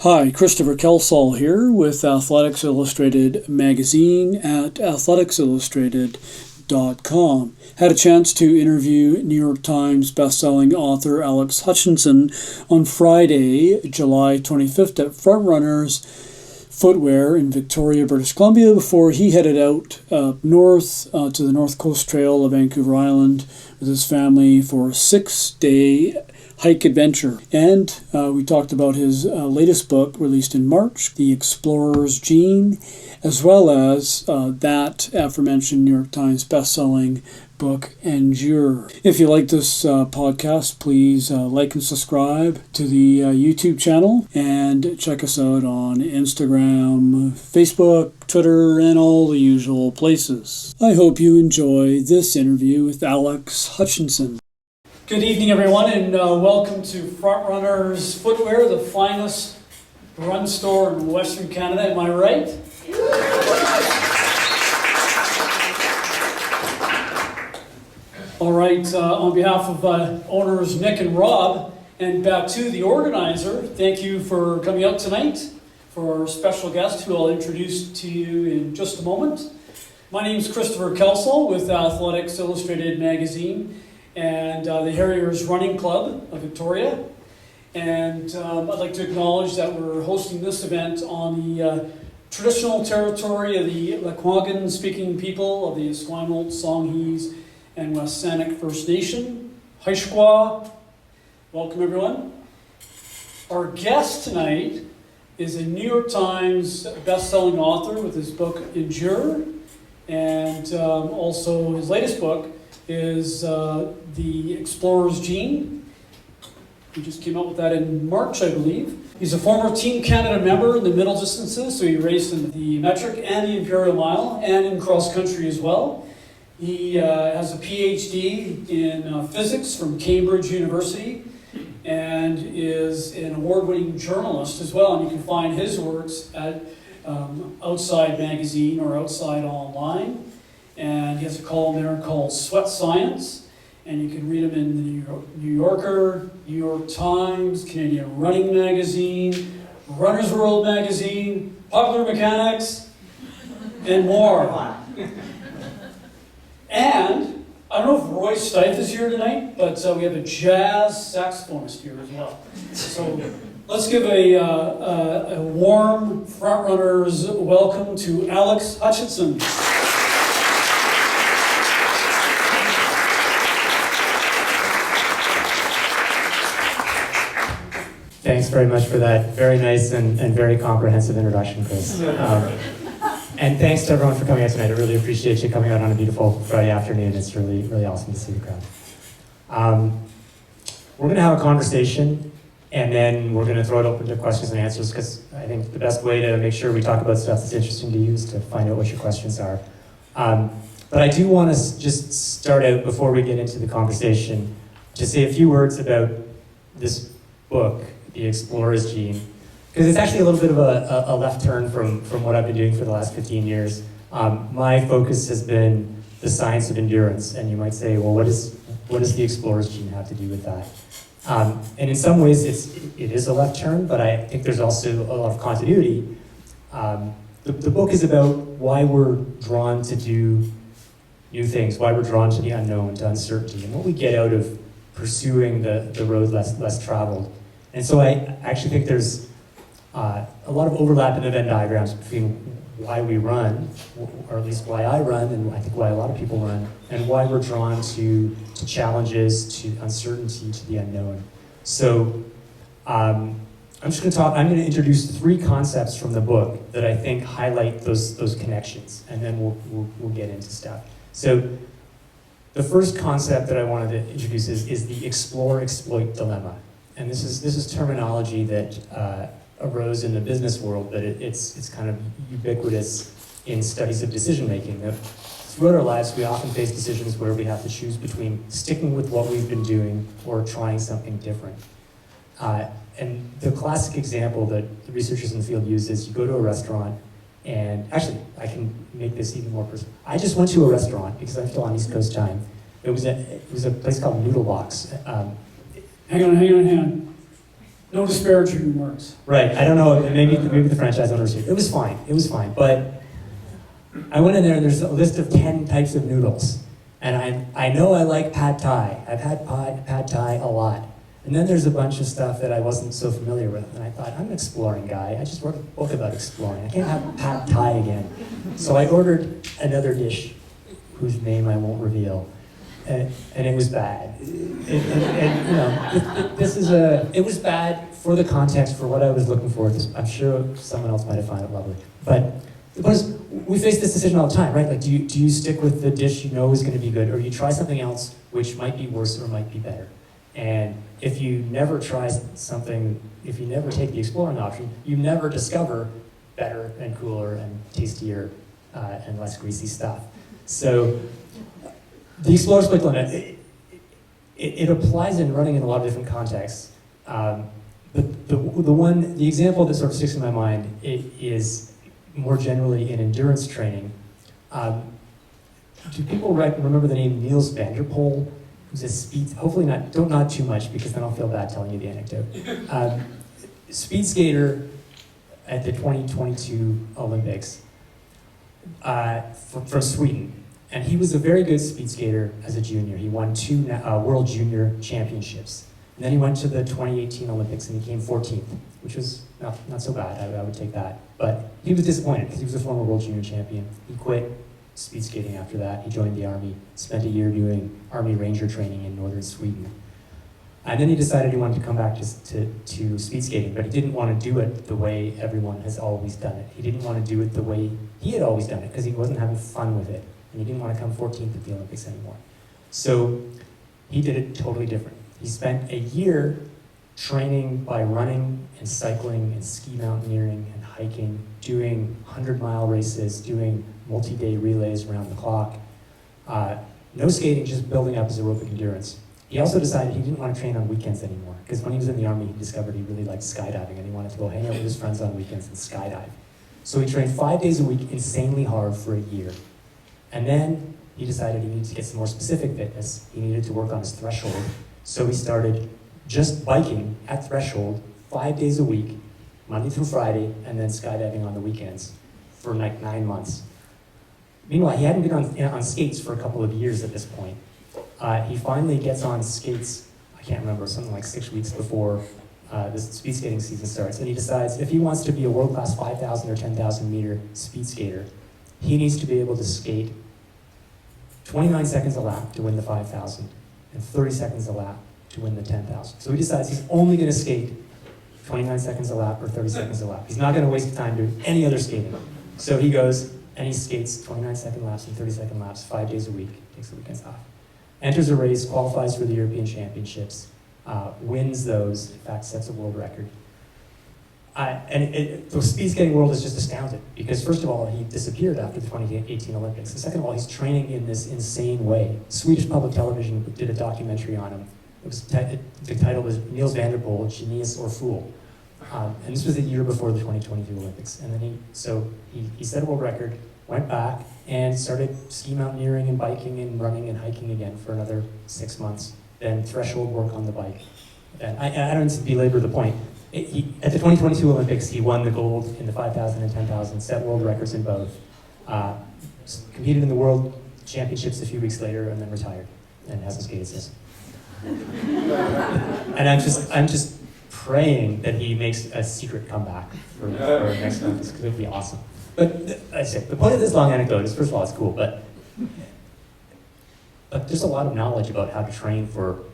Hi, Christopher Kelsall here with Athletics Illustrated magazine at athleticsillustrated.com. Had a chance to interview New York Times bestselling author Alex Hutchinson on Friday, July 25th at Frontrunners Footwear in Victoria, British Columbia, before he headed out north to the North Coast Trail of Vancouver Island with his family for a 6-day hike adventure. And we talked about his latest book released in March, The Explorer's Gene, as well as that aforementioned New York Times bestselling book, Endure. If you like this podcast, please like and subscribe to the YouTube channel and check us out on Instagram, Facebook, Twitter, and all the usual places. I hope you enjoy this interview with Alex Hutchinson. Good evening, everyone, and welcome to Frontrunners Footwear, the finest run store in Western Canada. Am I right? All right, on behalf of owners Nick and Rob, and Batu, the organizer, thank you for coming out tonight for our special guest, who I'll introduce to you in just a moment. My name is Christopher Kelsall with Athletics Illustrated magazine and the Harriers Running Club of Victoria. And I'd like to acknowledge that we're hosting this event on the traditional territory of the Lekwungen-speaking people of the Esquimalt, Songhees, and Westanek First Nation. Haishkwa. Welcome, everyone. Our guest tonight is a New York Times best-selling author with his book, Endure, and also his latest book is The Explorer's Gene. He just came out with that in March, I believe. He's a former Team Canada member in the middle distances, so he raced in the metric and the Imperial Mile, and in cross country as well. He has a PhD in physics from Cambridge University, and is an award-winning journalist as well. And you can find his works at Outside Magazine or Outside Online. And he has a column there called Sweat Science, and you can read him in the New Yorker, New York Times, Canadian Running Magazine, Runner's World Magazine, Popular Mechanics, and more. And I don't know if Roy Stife is here tonight, but we have a jazz saxophonist here as well. So let's give a warm Frontrunners welcome to Alex Hutchinson. Thanks very much for that very nice and very comprehensive introduction, Chris. And thanks to everyone for coming out tonight. I really appreciate you coming out on a beautiful Friday afternoon. It's really, really awesome to see the crowd. We're going to have a conversation, and then we're going to throw it open to questions and answers, because I think the best way to make sure we talk about stuff that's interesting to you is to find out what your questions are. But I do want to just start out, before we get into the conversation, to say a few words about this book, The Explorer's Gene, because it's actually a little bit of a left turn from what I've been doing for the last 15 years. My focus has been the science of endurance, and you might say, well, what does the Explorer's Gene have to do with that? And in some ways, it is a left turn, but I think there's also a lot of continuity. The book is about why we're drawn to do new things, why we're drawn to the unknown, to uncertainty, and what we get out of pursuing the road less traveled. And so I actually think there's a lot of overlap in the Venn diagrams between why we run, or at least why I run, and I think why a lot of people run, and why we're drawn to challenges, to uncertainty, to the unknown. So I'm going to introduce 3 concepts from the book that I think highlight those connections, and then we'll get into stuff. So the first concept that I wanted to introduce is the explore-exploit dilemma. And this is terminology that arose in the business world, but it's kind of ubiquitous in studies of decision making. Throughout our lives, we often face decisions where we have to choose between sticking with what we've been doing or trying something different. And the classic example that the researchers in the field use is you go to a restaurant, and actually, I can make this even more personal. I just went to a restaurant because I'm still on East Coast time. It was a place called Noodle Box. Hang on. No disparaging remarks. Right, I don't know, maybe the franchise owners here. It was fine, but I went in there and there's a list of 10 types of noodles. And I know I like pad thai. I've had pad thai a lot. And then there's a bunch of stuff that I wasn't so familiar with. And I thought, I'm an exploring guy. I just wrote a book about exploring. I can't have pad thai again. So I ordered another dish whose name I won't reveal. And it was bad. It was bad for the context, for what I was looking for. I'm sure someone else might have found it lovely. But the point is, we face this decision all the time, right? Like, do you stick with the dish you know is going to be good, or you try something else which might be worse or might be better? And if you never try something, if you never take the exploring option, you never discover better and cooler and tastier and less greasy stuff. So the Explorer's Quick Limit, it applies in running in a lot of different contexts. But the example that sort of sticks in my mind is more generally in endurance training. Do people remember the name Niels van der Poel? Who's a speed, hopefully not, don't nod too much because then I'll feel bad telling you the anecdote. Speed skater at the 2022 Olympics from Sweden. And he was a very good speed skater as a junior. He won 2 World Junior Championships. And then he went to the 2018 Olympics and he came 14th, which was not so bad. I would take that. But he was disappointed because he was a former World Junior Champion. He quit speed skating after that. He joined the Army, spent a year doing Army Ranger training in northern Sweden. And then he decided he wanted to come back to speed skating, but he didn't want to do it the way everyone has always done it. He didn't want to do it the way he had always done it because he wasn't having fun with it. And he didn't want to come 14th at the Olympics anymore. So he did it totally different. He spent a year training by running and cycling and ski mountaineering and hiking, doing 100-mile races, doing multi-day relays around the clock. No skating, just building up his aerobic endurance. He also decided he didn't want to train on weekends anymore, because when he was in the Army, he discovered he really liked skydiving, and he wanted to go hang out with his friends on weekends and skydive. So he trained 5 days a week, insanely hard for a year. And then he decided he needed to get some more specific fitness. He needed to work on his threshold. So he started just biking at threshold 5 days a week, Monday through Friday, and then skydiving on the weekends for like 9 months. Meanwhile, he hadn't been on skates for a couple of years at this point. He finally gets on skates, I can't remember, something like 6 weeks before this speed skating season starts, and he decides if he wants to be a world-class 5,000 or 10,000 meter speed skater, he needs to be able to skate 29 seconds a lap to win the 5,000 and 30 seconds a lap to win the 10,000. So he decides he's only going to skate 29 seconds a lap or 30 seconds a lap. He's not going to waste time doing any other skating. So he goes and he skates 29-second laps and 30-second laps 5 days a week, takes the weekends off. Enters a race, qualifies for the European Championships, wins those, in fact sets a world record. The speed skating world is just astounded because first of all, he disappeared after the 2018 Olympics. And second of all, he's training in this insane way. Swedish public television did a documentary on him. The title was Niels van der Poel, Genius or Fool. And this was the year before the 2022 Olympics. And then he set a world record, went back, and started ski mountaineering and biking and running and hiking again for another 6 months. Then threshold work on the bike. And I don't belabor the point. At the 2022 Olympics, he won the gold in the 5,000 and 10,000, set world records in both, competed in the World Championships a few weeks later, and then retired, and hasn't skated since. And I'm just praying that he makes a secret comeback for next Olympics, because it would be awesome. But I say, the point of this long anecdote is, first of all, it's cool, but there's a lot of knowledge about how to train for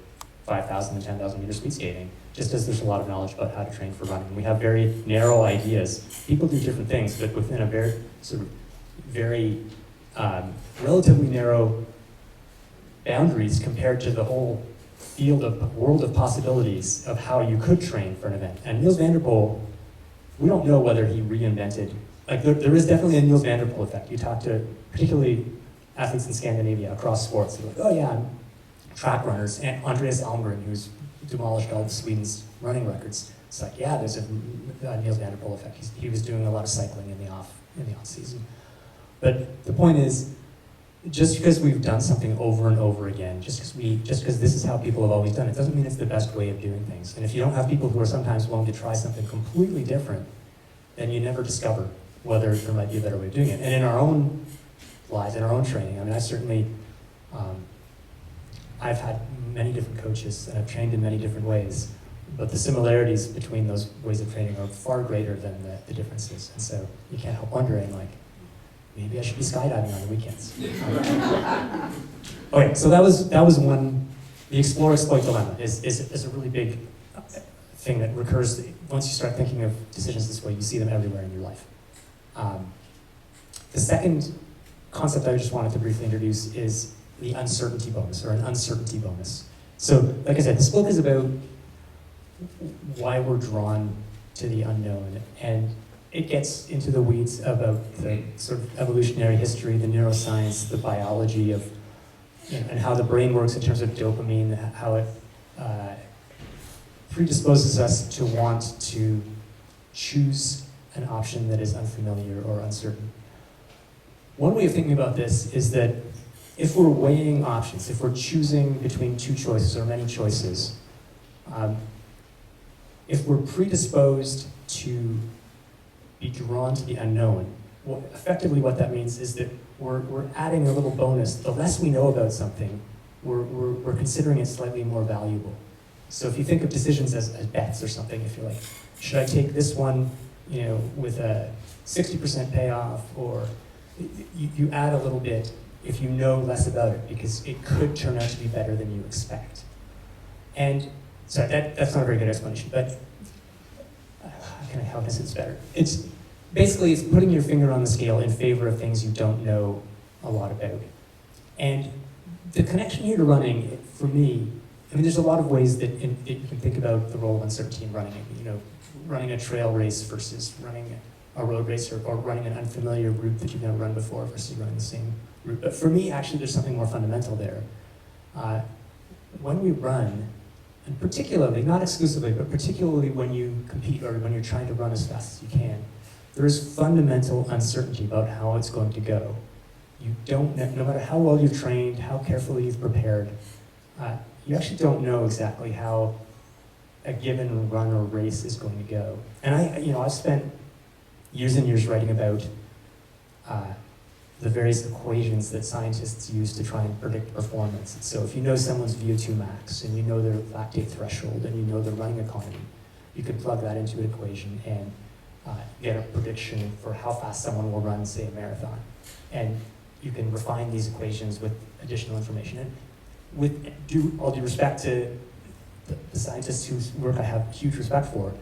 5,000 and 10,000 meter speed skating, just as there's a lot of knowledge about how to train for running. We have very narrow ideas. People do different things, but within a very relatively narrow boundaries compared to the whole world of possibilities of how you could train for an event. And Niels van der Poel, we don't know whether he reinvented, like there is definitely a Niels van der Poel effect. You talk to particularly athletes in Scandinavia across sports, they're like, oh yeah, I'm track runners, and Andreas Almgren, who's demolished all of Sweden's running records. It's like, yeah, there's a Niels van der Poel effect. He was doing a lot of cycling in the off season. But the point is just because we've done something over and over again, just because this is how people have always done it, doesn't mean it's the best way of doing things. And if you don't have people who are sometimes willing to try something completely different, then you never discover whether there might be a better way of doing it. And in our own lives, in our own training, I mean, I certainly, I've had many different coaches and I've trained in many different ways, but the similarities between those ways of training are far greater than the differences. And so you can't help wondering, like, maybe I should be skydiving on the weekends. Okay, so that was one. The explore exploit dilemma is a really big thing that recurs once you start thinking of decisions this way. You see them everywhere in your life. The second concept I just wanted to briefly introduce is the uncertainty bonus, or an uncertainty bonus. So, like I said, this book is about why we're drawn to the unknown, and it gets into the weeds about the sort of evolutionary history, the neuroscience, the biology of, and how the brain works in terms of dopamine, how it predisposes us to want to choose an option that is unfamiliar or uncertain. One way of thinking about this is that if we're weighing options, if we're choosing between two choices or many choices, if we're predisposed to be drawn to the unknown, effectively what that means is that we're adding a little bonus. The less we know about something, we're considering it slightly more valuable. So if you think of decisions as bets or something, if you're like, should I take this one, with a 60% payoff, or you add a little bit if you know less about it, because it could turn out to be better than you expect. And sorry, that's not a very good explanation, but how can I say this better? It's putting your finger on the scale in favor of things you don't know a lot about. And the connection here to running, for me, I mean, there's a lot of ways that you can think about the role of uncertainty in running. Running a trail race versus running a road race, or running an unfamiliar route that you've never run before versus running the same route. But for me, actually, there's something more fundamental there. When we run, and particularly, not exclusively, but particularly when you compete or when you're trying to run as fast as you can, there is fundamental uncertainty about how it's going to go. You don't know, no matter how well you've trained, how carefully you've prepared, you actually don't know exactly how a given run or race is going to go. And I've spent years and years writing about the various equations that scientists use to try and predict performance. So if you know someone's VO2 max, and you know their lactate threshold, and you know their running economy, you can plug that into an equation and get a prediction for how fast someone will run, say, a marathon. And you can refine these equations with additional information. And with all due respect to the scientists whose work I have huge respect for,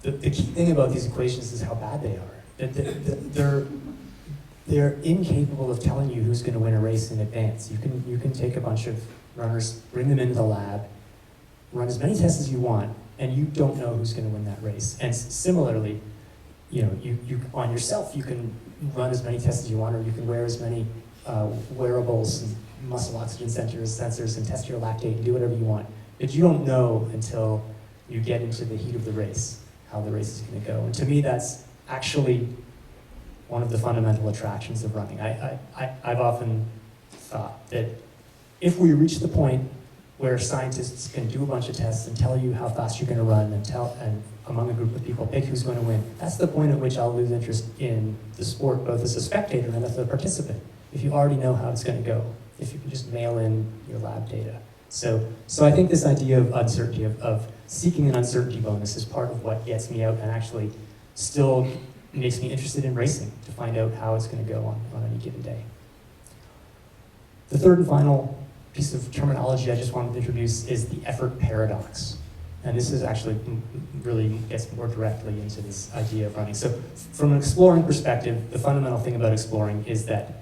the key thing about these equations is how bad they are. They're incapable of telling you who's going to win a race in advance. You can take a bunch of runners, bring them into the lab, run as many tests as you want, and you don't know who's going to win that race. And similarly, you on yourself, you can run as many tests as you want, or you can wear as many wearables and muscle oxygen sensors and test your lactate and do whatever you want. But you don't know until you get into the heat of the race how the race is going to go. And to me, that's actually one of the fundamental attractions of running. I've often thought that if we reach the point where scientists can do a bunch of tests and tell you how fast you're going to run, and among a group of people pick who's going to win, that's the point at which I'll lose interest in the sport, both as a spectator and as a participant. If you already know how it's going to go, if you can just mail in your lab data. So I think this idea of uncertainty, of seeking an uncertainty bonus, is part of what gets me out and actually still makes me interested in racing, to find out how it's going to go on any given day. The third and final piece of terminology I just wanted to introduce is the effort paradox. And this is actually really gets more directly into this idea of running. So from an exploring perspective, the fundamental thing about exploring is that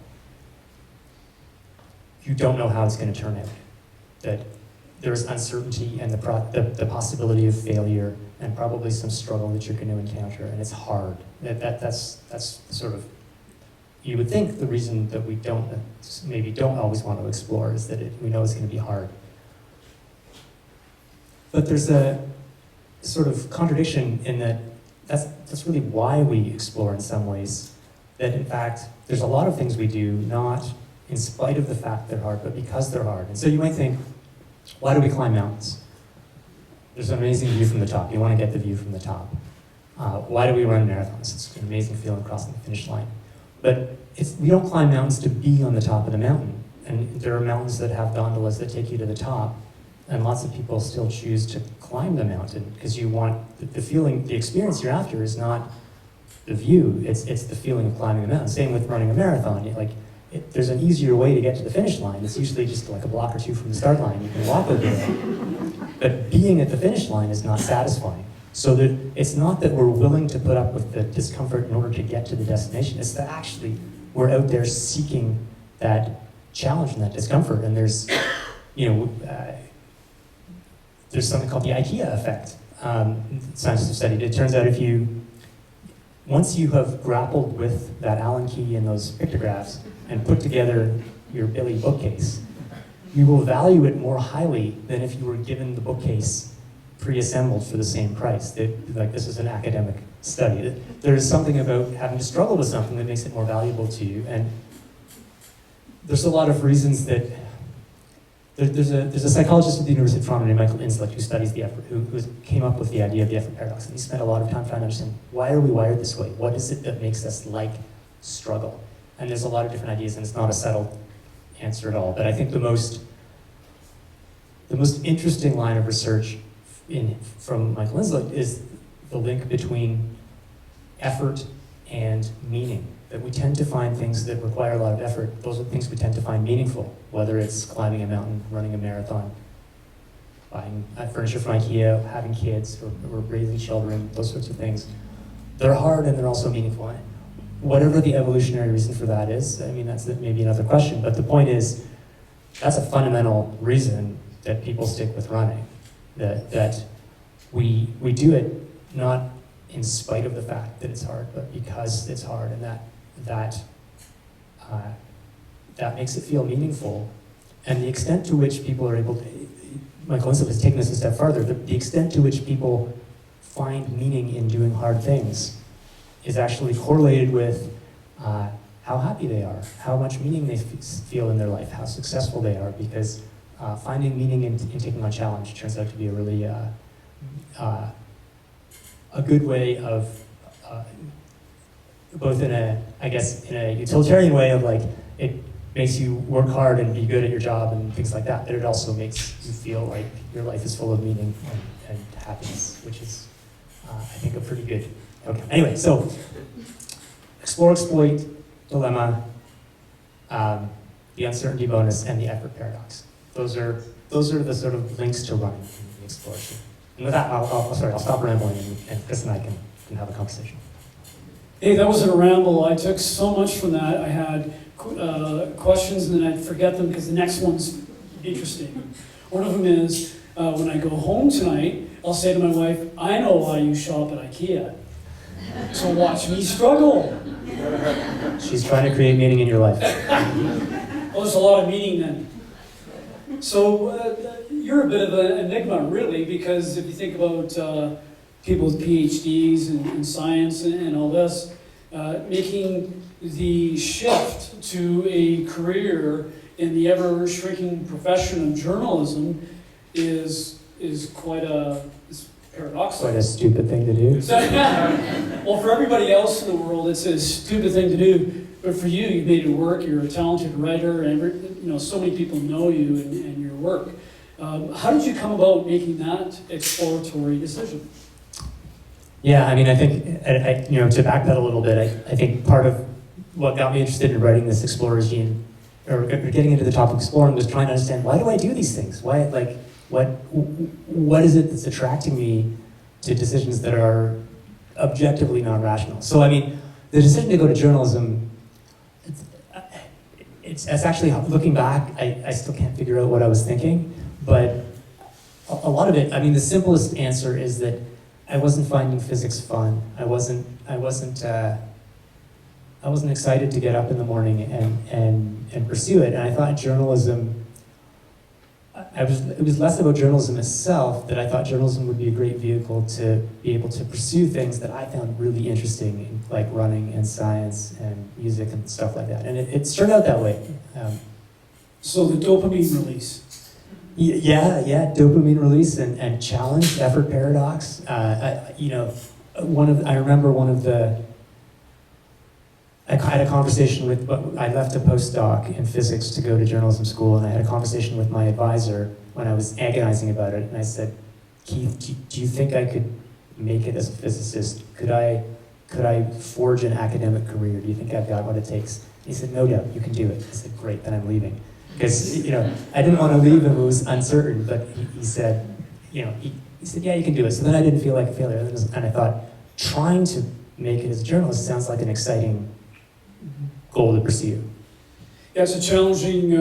you don't know how it's going to turn out. That there's uncertainty and the possibility of failure, and probably some struggle that you're going to encounter, and it's hard. That's sort of, you would think the reason that we don't always want to explore is that we know it's going to be hard. But there's a sort of contradiction in that that's really why we explore in some ways. That in fact, there's a lot of things we do not in spite of the fact they're hard, but because they're hard. And so you might think, why do we climb mountains? There's an amazing view from the top. You want to get the view from the top. Why do we run marathons? It's an amazing feeling crossing the finish line. But we don't climb mountains to be on the top of the mountain. And there are mountains that have gondolas that take you to the top. And lots of people still choose to climb the mountain because you want the feeling, the experience you're after is not the view, it's the feeling of climbing the mountain. Same with running a marathon. There's an easier way to get to the finish line. It's usually just like a block or two from the start line. You can walk over it. But being at the finish line is not satisfying. So that it's not that we're willing to put up with the discomfort in order to get to the destination. It's that actually we're out there seeking that challenge and that discomfort. And there's something called the IKEA effect. Scientists have studied. It turns out once you have grappled with that Allen key and those pictographs and put together your Billy bookcase, you will value it more highly than if you were given the bookcase pre-assembled for the same price. This is an academic study. There's something about having to struggle with something that makes it more valuable to you. And there's a lot of reasons that there's a psychologist at the University of Toronto named Michael Inslet who studies the effort, who came up with the idea of the effort paradox. And he spent a lot of time trying to understand, why are we wired this way? What is it that makes us like struggle? And there's a lot of different ideas, and it's not a settled answer at all. But I think the most interesting line of research from Michael Inslet is the link between effort and meaning. That we tend to find things that require a lot of effort. Those are the things we tend to find meaningful, whether it's climbing a mountain, running a marathon, buying furniture from IKEA, having kids, or raising children, those sorts of things. They're hard and they're also meaningful. Whatever the evolutionary reason for that is, I mean, that's maybe another question, but the point is, that's a fundamental reason that people stick with running. That we do it not in spite of the fact that it's hard, but because it's hard, and that makes it feel meaningful. And the extent to which people are able to, Michael Inslet has taken this a step farther, the extent to which people find meaning in doing hard things is actually correlated with how happy they are, how much meaning they feel in their life, how successful they are, because finding meaning in taking on challenge turns out to be a really a good way of both in a utilitarian way of it makes you work hard and be good at your job and things like that, but it also makes you feel like your life is full of meaning and happiness, which is, I think, a pretty good outcome. Anyway, so explore, exploit, dilemma, the uncertainty bonus, and the effort paradox. Those are the sort of links to running in the exploration. And with that, I'll stop rambling, and Chris and I can have a conversation. Hey, that wasn't a ramble. I took so much from that. I had questions, and then I'd forget them because the next one's interesting. One of them is, when I go home tonight, I'll say to my wife, I know why you shop at IKEA. So watch me struggle. She's trying to create meaning in your life. Well, there's a lot of meaning then. So you're a bit of an enigma, really, because if you think about people with PhDs in science and all this, making the shift to a career in the ever-shrinking profession of journalism is quite it's paradoxical. Quite a stupid thing to do. Well, for everybody else in the world, it's a stupid thing to do. But for you, you've made it work. You're a talented writer, and so many people know you and your work. How did you come about making that exploratory decision? Yeah, I mean, I think, to back that a little bit, I think part of what got me interested in writing this explorer's gene, or getting into the topic of exploring, was trying to understand, why do I do these things? Why, what is it that's attracting me to decisions that are objectively non-rational? So, I mean, the decision to go to journalism, it's actually, looking back, I still can't figure out what I was thinking, but a lot of it, I mean, the simplest answer is that I wasn't finding physics fun. I wasn't excited to get up in the morning and pursue it. And I thought journalism, it was less about journalism itself, that I thought journalism would be a great vehicle to be able to pursue things that I found really interesting, like running and science and music and stuff like that. And it turned out that way. So the dopamine release. Yeah, dopamine release and challenge, effort paradox. I remember I had a conversation with, I left a postdoc in physics to go to journalism school, and I had a conversation with my advisor when I was agonizing about it, and I said, Keith, do you think I could make it as a physicist? Could I forge an academic career? Do you think I've got what it takes? He said, no doubt, you can do it. I said, great, then I'm leaving. Because, I didn't want to leave if it was uncertain, but he said, he said, yeah, you can do it. So then I didn't feel like a failure, and I thought, trying to make it as a journalist sounds like an exciting goal to pursue. Yeah, it's a challenging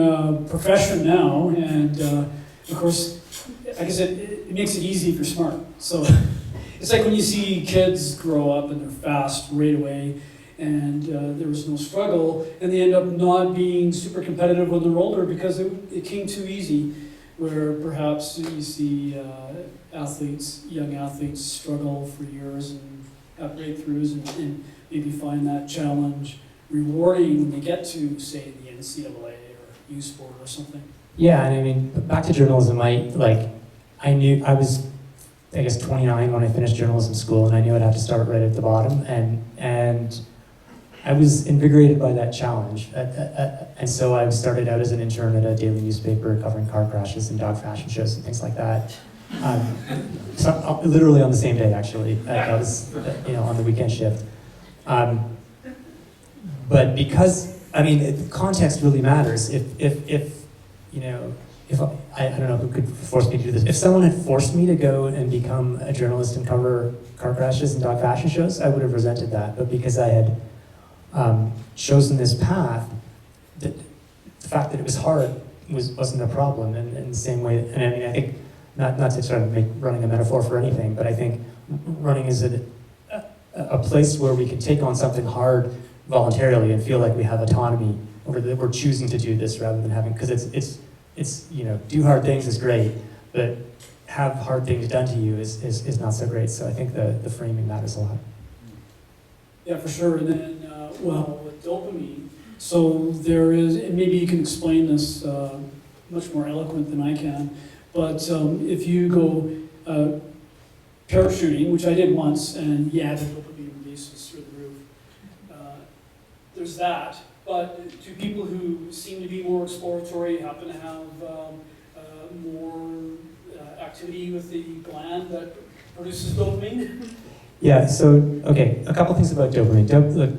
profession now, and of course, like I said, it makes it easy if you're smart. So it's like when you see kids grow up and they're fast right away, and there was no struggle, and they end up not being super competitive when they're older because it came too easy, where perhaps you see young athletes struggle for years and have breakthroughs and maybe find that challenge rewarding when they get to, say, the NCAA or U Sport or something. Yeah, and I mean, back to journalism, I knew I was, I guess, 29 when I finished journalism school, and I knew I'd have to start right at the bottom, and I was invigorated by that challenge, and so I started out as an intern at a daily newspaper covering car crashes and dog fashion shows and things like that. So literally on the same day, actually. I was, on the weekend shift. But because, context really matters. If I don't know who could force me to do this. If someone had forced me to go and become a journalist and cover car crashes and dog fashion shows, I would have resented that. But because I had chosen this path, the fact that it was hard wasn't a problem. And in the same way, and I think, not to sort of make running a metaphor for anything, but I think running is a place where we can take on something hard voluntarily and feel like we have autonomy over that we're choosing to do this rather than having, because it's do hard things is great, but have hard things done to you is not so great. So I think the framing matters a lot. Yeah, for sure. And then, with dopamine, so there is, and maybe you can explain this much more eloquent than I can, but if you go parachuting, which I did once, and the dopamine release is through the roof, there's that. But to people who seem to be more exploratory, happen to have more activity with the gland that produces dopamine? Yeah, so, okay, a couple things about dopamine. Look,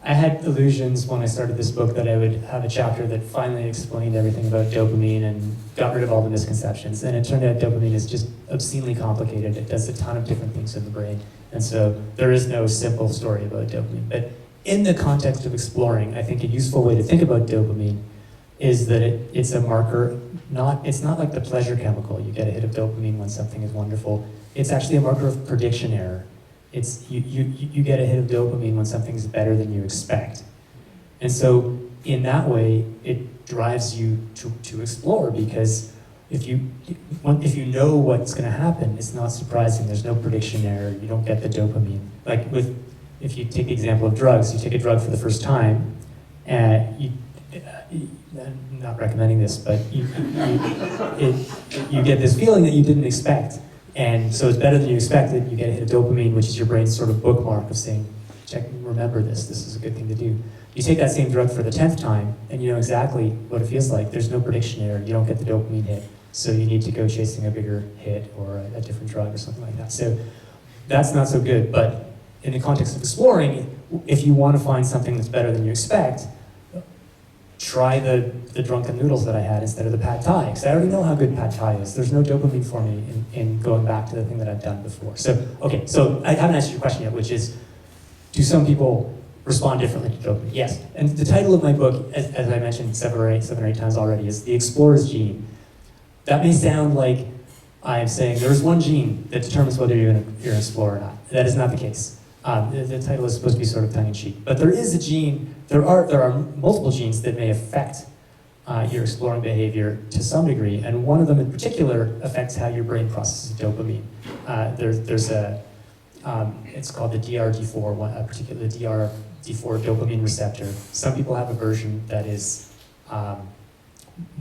I had illusions when I started this book that I would have a chapter that finally explained everything about dopamine and got rid of all the misconceptions. And it turned out dopamine is just obscenely complicated. It does a ton of different things in the brain. And so there is no simple story about dopamine. But in the context of exploring, I think a useful way to think about dopamine is that it's a marker. It's not like the pleasure chemical. You get a hit of dopamine when something is wonderful. It's actually a marker of prediction error. It's you get a hit of dopamine when something's better than you expect. And so in that way, it drives you to explore, because if you know what's going to happen, it's not surprising. There's no prediction error. You don't get the dopamine. Like if you take the example of drugs, you take a drug for the first time, and I'm not recommending this, but you get this feeling that you didn't expect. And so it's better than you expected. You get a hit of dopamine, which is your brain's sort of bookmark of saying, remember this is a good thing to do. You take that same drug for the 10th time, and you know exactly what it feels like. There's no prediction error. You don't get the dopamine hit. So you need to go chasing a bigger hit or a different drug or something like that. So that's not so good. But in the context of exploring, if you want to find something that's better than you expect, try the drunken noodles that I had instead of the pad thai, because I already know how good pad thai is. There's no dopamine for me in going back to the thing that I've done before. So, okay, so I haven't answered your question yet, which is, do some people respond differently to dopamine? Yes, and the title of my book, as I mentioned seven or eight times already, is The Explorer's Gene. That may sound like I'm saying there's one gene that determines whether you're an explorer or not. That is not the case. The title is supposed to be sort of tongue-in-cheek, but there is a gene. There are multiple genes that may affect your exploring behavior to some degree, and one of them in particular affects how your brain processes dopamine. There's a, it's called the DRD4, a particular DRD4 dopamine receptor. Some people have a version that is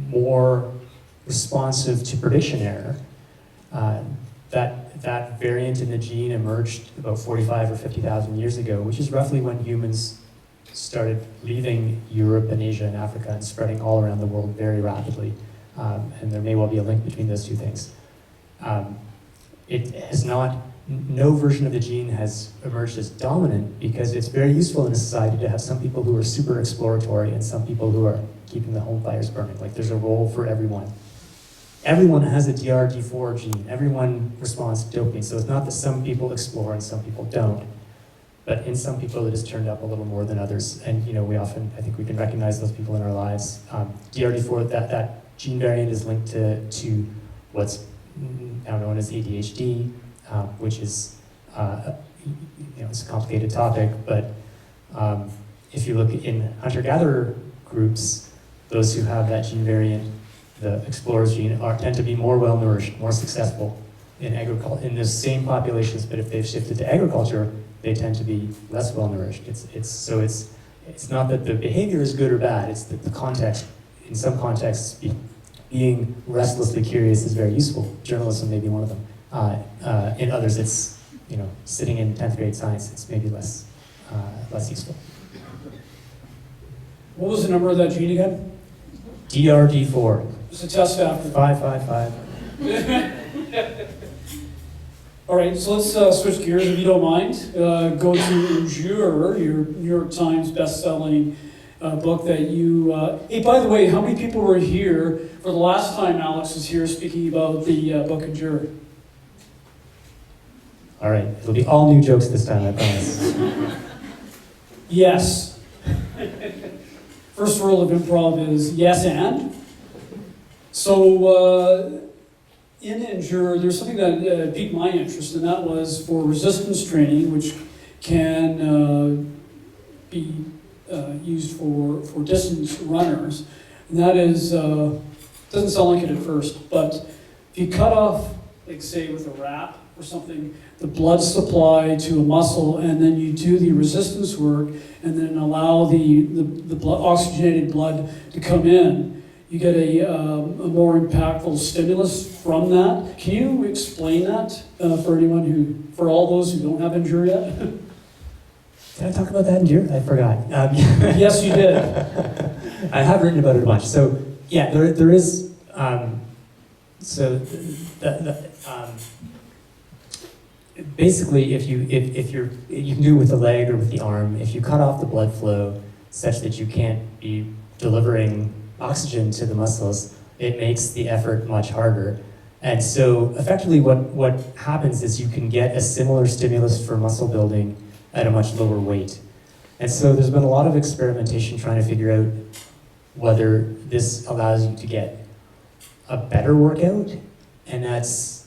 more responsive to prediction error. That variant in the gene emerged about 45 or 50,000 years ago, which is roughly when humans started leaving Europe and Asia and Africa and spreading all around the world very rapidly. And there may well be a link between those two things. It has not, no version of the gene has emerged as dominant because it's very useful in a society to have some people who are super exploratory and some people who are keeping the home fires burning. Like there's a role for everyone. Everyone has a DRD4 gene. Everyone responds to dopamine. So it's not that some people explore and some people don't. But in some people, it has turned up a little more than others. And we often, I think we can recognize those people in our lives. DRD4, that gene variant is linked to what's now known as ADHD, which is, it's a complicated topic. But if you look in hunter-gatherer groups, those who have that gene variant, the explorers gene, tend to be more well-nourished, more successful in agriculture, in the same populations, but if they've shifted to agriculture, they tend to be less well-nourished. It's not that the behavior is good or bad, it's that the context, in some contexts, being restlessly curious is very useful. Journalism may be one of them. In others, it's, sitting in 10th grade science, it's maybe less useful. What was the number of that gene again? DRD4. It's a test after. 555. All right, so let's switch gears, if you don't mind. Go to Endure, your New York Times best-selling book that you... hey, by the way, how many people were here for the last time Alex was here speaking about the book Endure? All right, it'll be all new jokes this time, I promise. Yes. First rule of improv is yes and. So in Endure, there's something that piqued my interest, and that was for resistance training, which can be used for distance runners. And that is, doesn't sound like it at first, but if you cut off, like say with a wrap or something, the blood supply to a muscle, and then you do the resistance work, and then allow the blood, oxygenated blood to come in, you get a more impactful stimulus from that. Can you explain that for all those who don't have Endure yet? Did I talk about that Endure? I forgot. Yes, you did. I have written about it a bunch. So yeah, there is. Basically, if you can do it with the leg or with the arm. If you cut off the blood flow such that you can't be delivering oxygen to the muscles, it makes the effort much harder. And so effectively what happens is you can get a similar stimulus for muscle building at a much lower weight. And so there's been a lot of experimentation trying to figure out whether this allows you to get a better workout, and it's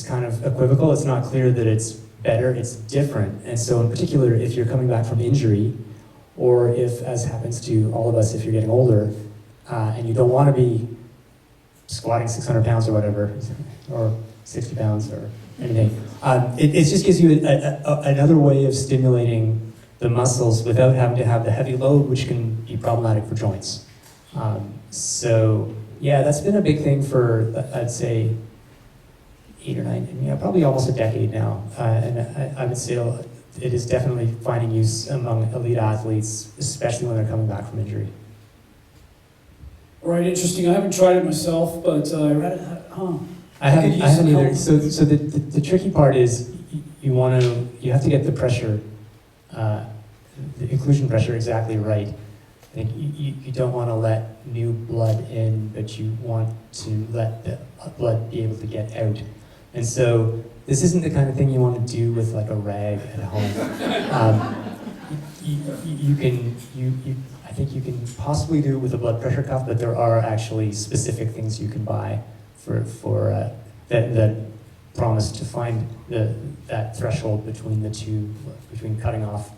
kind of equivocal. It's not clear that it's better, it's different. And so in particular, if you're coming back from injury, or if, as happens to all of us, if you're getting older, and you don't want to be squatting 600 pounds or whatever, or 60 pounds or anything, it just gives you another way of stimulating the muscles without having to have the heavy load, which can be problematic for joints. So yeah, that's been a big thing for, I'd say, 8 or 9, probably almost a decade now. And I would say it is definitely finding use among elite athletes, especially when they're coming back from injury. Right, interesting. I haven't tried it myself, but I read it. I haven't either. So the tricky part is you have to get the pressure, the inclusion pressure exactly right. I think you don't want to let new blood in, but you want to let the blood be able to get out. And so this isn't the kind of thing you want to do with like a rag at home. I think you can possibly do it with a blood pressure cuff, but there are actually specific things you can buy for that promise to find that threshold between the two, between cutting off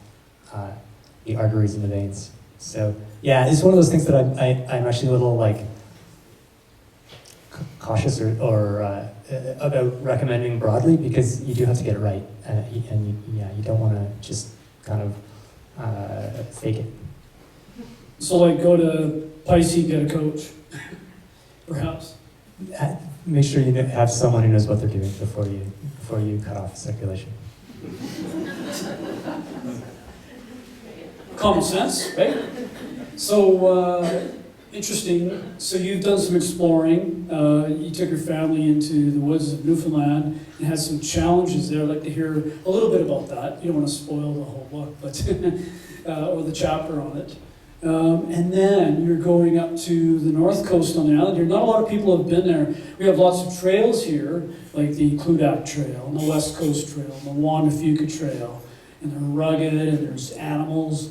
the arteries and the veins. So yeah, it's one of those things that I'm actually a little like cautious or about recommending broadly, because you do have to get it right, and you don't want to just kind of fake it. So like go to Pisces, get a coach, perhaps. Make sure you have someone who knows what they're doing before you cut off circulation. Common sense, right? So, interesting. So you've done some exploring. You took your family into the woods of Newfoundland and had some challenges there. I'd like to hear a little bit about that. You don't want to spoil the whole book, but or the chapter on it. And then you're going up to the north coast on the island here. Not a lot of people have been there. We have lots of trails here, like the Kludak Trail, and the West Coast Trail, and the Wandafuka Trail, and they're rugged, and there's animals,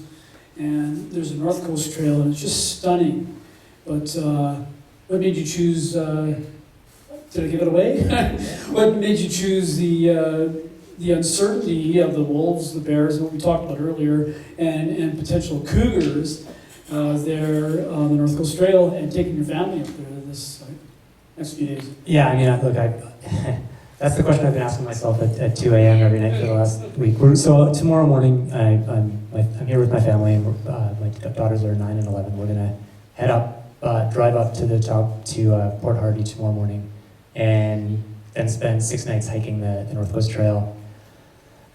and there's a North Coast Trail, and it's just stunning. But what made you choose, did I give it away? What made you choose the uncertainty of the wolves, the bears, what we talked about earlier, and potential cougars there on the North Coast Trail, and taking your family up there this next few days? Yeah, I mean, look, that's the question I've been asking myself at 2 a.m. every night for the last week. So tomorrow morning, I'm here with my family, and my daughters are 9 and 11. We're gonna head up, drive up to the top to Port Hardy tomorrow morning, and then spend 6 nights hiking the North Coast Trail.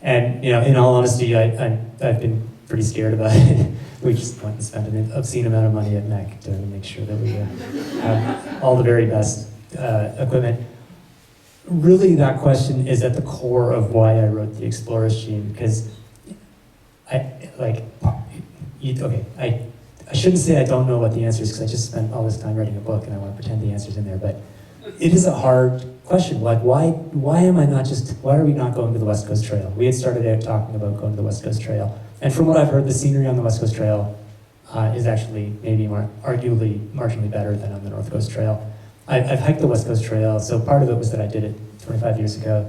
And in all honesty, I've been pretty scared about it. We just went and spent an obscene amount of money at MEC to make sure that we have all the very best equipment. Really, that question is at the core of why I wrote the Explorer's Gene, because I shouldn't say I don't know what the answer is, because I just spent all this time writing a book and I want to pretend the answer's in there, but it is a hard question. Like, why are we not going to the West Coast Trail? We had started out talking about going to the West Coast Trail, and from what I've heard, the scenery on the West Coast Trail is actually maybe arguably marginally better than on the North Coast Trail. I've hiked the West Coast Trail, so part of it was that I did it 25 years ago.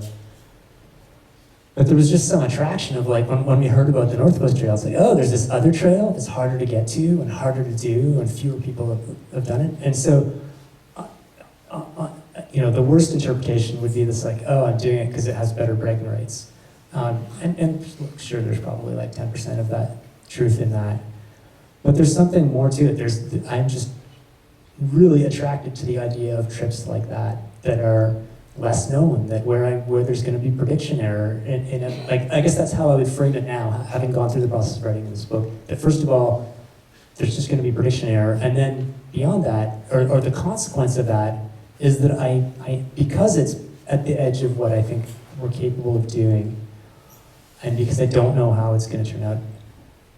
But there was just some attraction of like, when we heard about the North Coast Trail, it's like, oh, there's this other trail that's harder to get to and harder to do, and fewer people have done it. And so, the worst interpretation would be this like, oh, I'm doing it because it has better break-in rates. And sure, there's probably like 10% of that truth in that. But there's something more to it. I'm just really attracted to the idea of trips like that are less known, that where there's going to be prediction error. I guess that's how I would frame it now, having gone through the process of writing this book. That first of all, there's just going to be prediction error, and then beyond that, or the consequence of that, is that I because it's at the edge of what I think we're capable of doing, and because I don't know how it's going to turn out,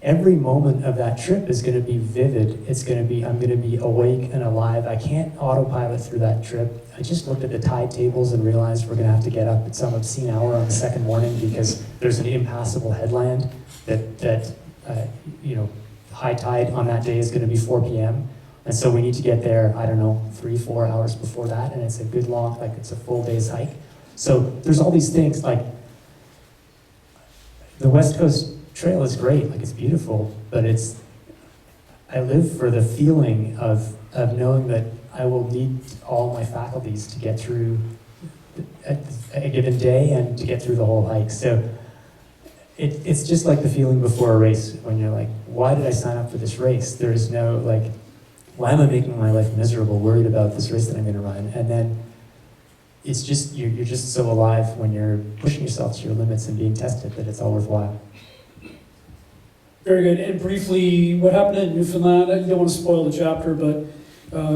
every moment of that trip is going to be vivid. I'm going to be awake and alive. I can't autopilot through that trip. I just looked at the tide tables and realized we're going to have to get up at some obscene hour on the second morning because there's an impassable headland that high tide on that day is going to be 4 p.m. And so we need to get there, 3-4 hours before that, and it's a good long, it's a full day's hike. So there's all these things, like the West Coast Trail is great, it's beautiful, but I live for the feeling of knowing that I will need all my faculties to get through a given day and to get through the whole hike. So it's just like the feeling before a race when you're like, why did I sign up for this race? There is no why am I making my life miserable, worried about this race that I'm going to run? And then it's just, you're just so alive when you're pushing yourself to your limits and being tested that it's all worthwhile. Very good. And briefly, what happened in Newfoundland? I don't want to spoil the chapter, but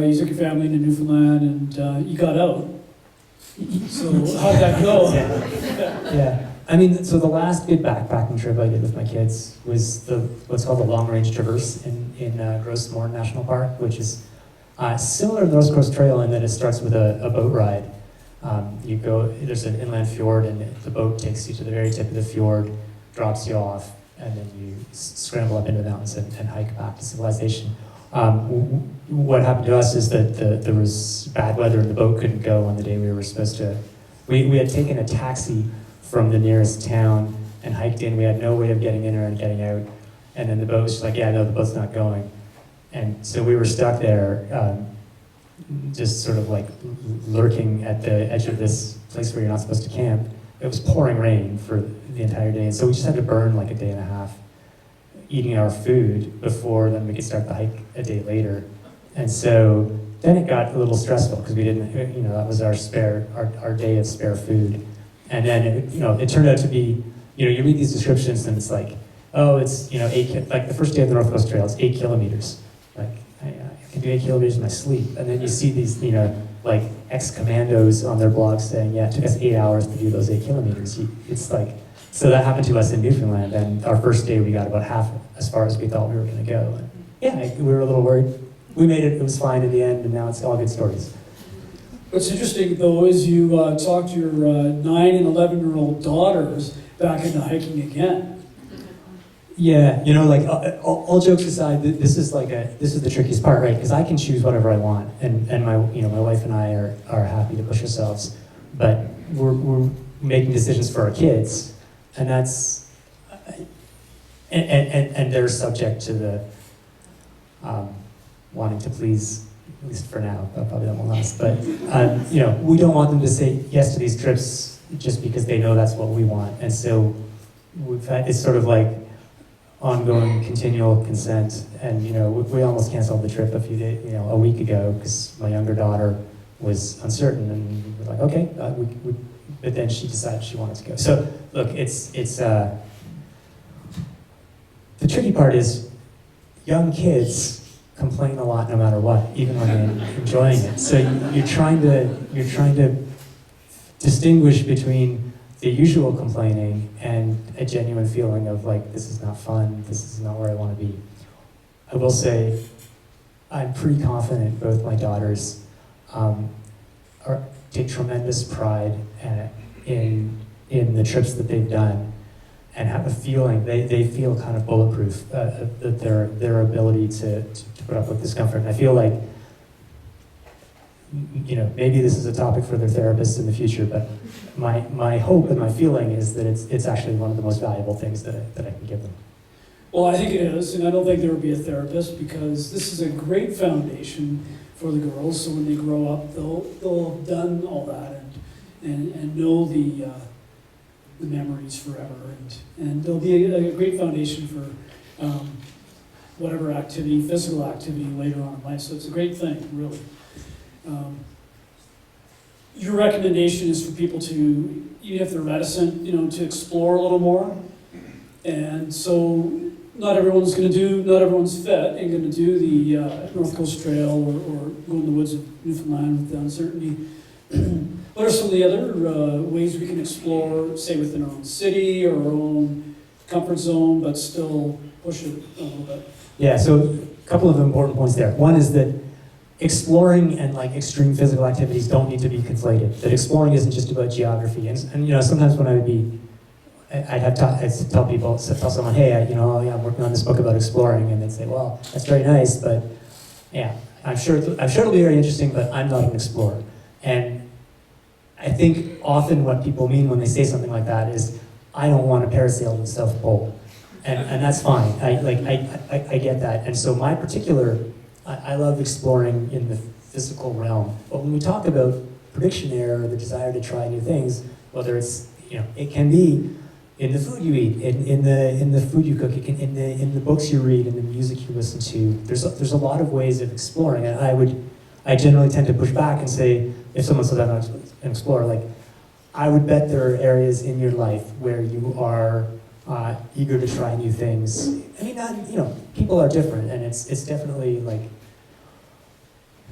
you took your family into Newfoundland and you got out. So how'd that go? Yeah. So the last good backpacking trip I did with my kids was what's called the Long Range Traverse in Gros Morne National Park, which is similar to the North Coast Trail in that it starts with a boat ride. There's an inland fjord, and the boat takes you to the very tip of the fjord, drops you off, and then you scramble up into the mountains and hike back to civilization. What happened to us is that there was bad weather and the boat couldn't go on the day we were supposed to. We had taken a taxi from the nearest town and hiked in. We had no way of getting in or getting out. And then the boat was just like, yeah, no, the boat's not going. And so we were stuck there, just sort of like lurking at the edge of this place where you're not supposed to camp. It was pouring rain for the entire day, and so we just had to burn like a day and a half eating our food before then we could start the hike a day later. And so then it got a little stressful because we didn't, that was our day of spare food. And then it turned out to be, you read these descriptions and it's like, oh, it's, like the first day of the North Coast Trail, it's 8 kilometers. Like, I can do 8 kilometers in my sleep. And then you see these, like ex-commandos on their blogs saying, yeah, it took us 8 hours to do those 8 kilometers. It's like, so that happened to us in Newfoundland. And our first day, we got about half as far as we thought we were going to go. And yeah, we were a little worried. We made it. It was fine in the end, and now it's all good stories. What's interesting, though, is you talked to your 9 and 11-year-old daughters back into hiking again. Yeah, like all jokes aside, this is the trickiest part, right? Because I can choose whatever I want, and my my wife and I are happy to push ourselves, but we're making decisions for our kids, and that's and they're subject to the wanting to please, at least for now. Probably that won't last, but we don't want them to say yes to these trips just because they know that's what we want, and so it's sort of like ongoing, continual consent, and we almost canceled the trip a week ago because my younger daughter was uncertain, and we were like, okay, but then she decided she wanted to go. So look, it's the tricky part is young kids complain a lot no matter what, even when they're enjoying it. So you're trying to distinguish between the usual complaining and a genuine feeling of like, this is not fun, this is not where I want to be. I will say, I'm pretty confident both my daughters take tremendous pride in the trips that they've done, and have a feeling, they feel kind of bulletproof, that their ability to put up with discomfort. And I feel like, maybe this is a topic for their therapists in the future, but my hope and my feeling is that it's actually one of the most valuable things that I can give them. Well, I think it is, and I don't think there would be a therapist, because this is a great foundation for the girls, so when they grow up, they'll have done all that and know the memories forever, and there'll be a great foundation for whatever activity, physical activity later on in life, so it's a great thing, really. Your recommendation is for people to, even if they're reticent, to explore a little more. And so not everyone's fit and going to do the North Coast Trail or go in the woods of Newfoundland with the uncertainty. What are some of the other ways we can explore, say within our own city or our own comfort zone, but still push it a little bit? Yeah, so a couple of important points there. One is that exploring and like extreme physical activities don't need to be conflated. That exploring isn't just about geography. And sometimes when I'd tell someone, hey, I'm working on this book about exploring, and they'd say, well, that's very nice, but yeah, I'm sure it'll be very interesting, but I'm not an explorer. And I think often what people mean when they say something like that is, I don't want to parasail to the South Pole, and that's fine. I get that. And so my particular, I love exploring in the physical realm. But when we talk about prediction error, the desire to try new things, whether it's it can be in the food you eat, in the food you cook, in the books you read, in the music you listen to. There's a lot of ways of exploring, and I generally tend to push back and say, if someone says I'm not an explorer, like, I would bet there are areas in your life where you are eager to try new things. I mean, people are different, and it's definitely like,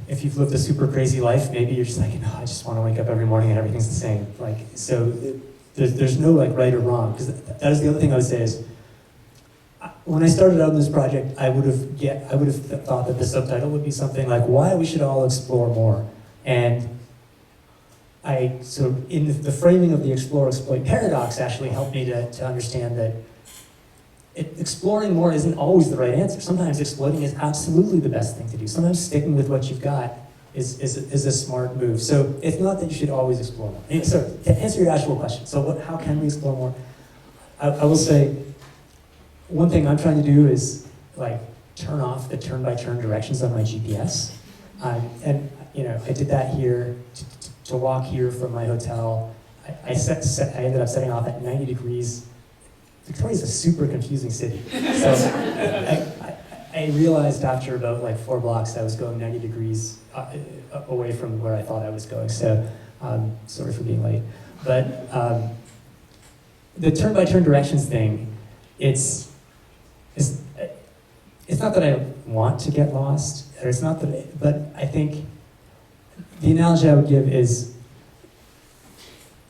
if you've lived a super crazy life, maybe you're just like, I just want to wake up every morning and everything's the same. Like, so there's no like right or wrong, because that is the other thing I would say is, when I started out in this project, I would have thought that the subtitle would be something like, why we should all explore more. And in the framing of the explore-exploit paradox actually helped me to understand that exploring more isn't always the right answer. Sometimes exploiting is absolutely the best thing to do. Sometimes sticking with what you've got is a smart move. So it's not that you should always explore more. And so to answer your actual question, so how can we explore more? I will say, one thing I'm trying to do is like turn off the turn-by-turn directions on my GPS. And I did that here to walk here from my hotel. I ended up setting off at 90 degrees. Victoria's a super confusing city. So I realized after about like 4 blocks I was going 90 degrees away from where I thought I was going. So sorry for being late. But the turn-by-turn directions thing, it's not that I want to get lost, or it's not that, but I think the analogy I would give is,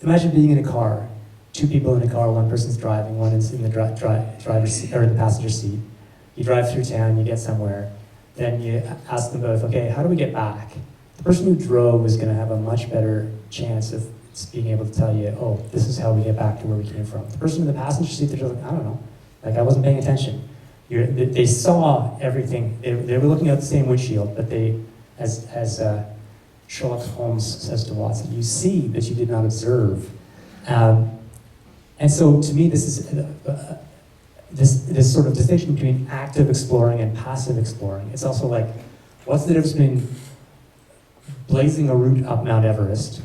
imagine being in a car, 2 people in a car, one person's driving, one is in the driver's seat, or in the passenger seat. You drive through town, you get somewhere, then you ask them both, okay, how do we get back? The person who drove is going to have a much better chance of being able to tell you, oh, this is how we get back to where we came from. The person in the passenger seat, they're just like, I don't know, like I wasn't paying attention. They saw everything. They were looking out the same windshield, but they, as Sherlock Holmes says to Watson, you see, but you did not observe. And so, to me, this is this sort of distinction between active exploring and passive exploring. It's also like, what's the difference between blazing a route up Mount Everest,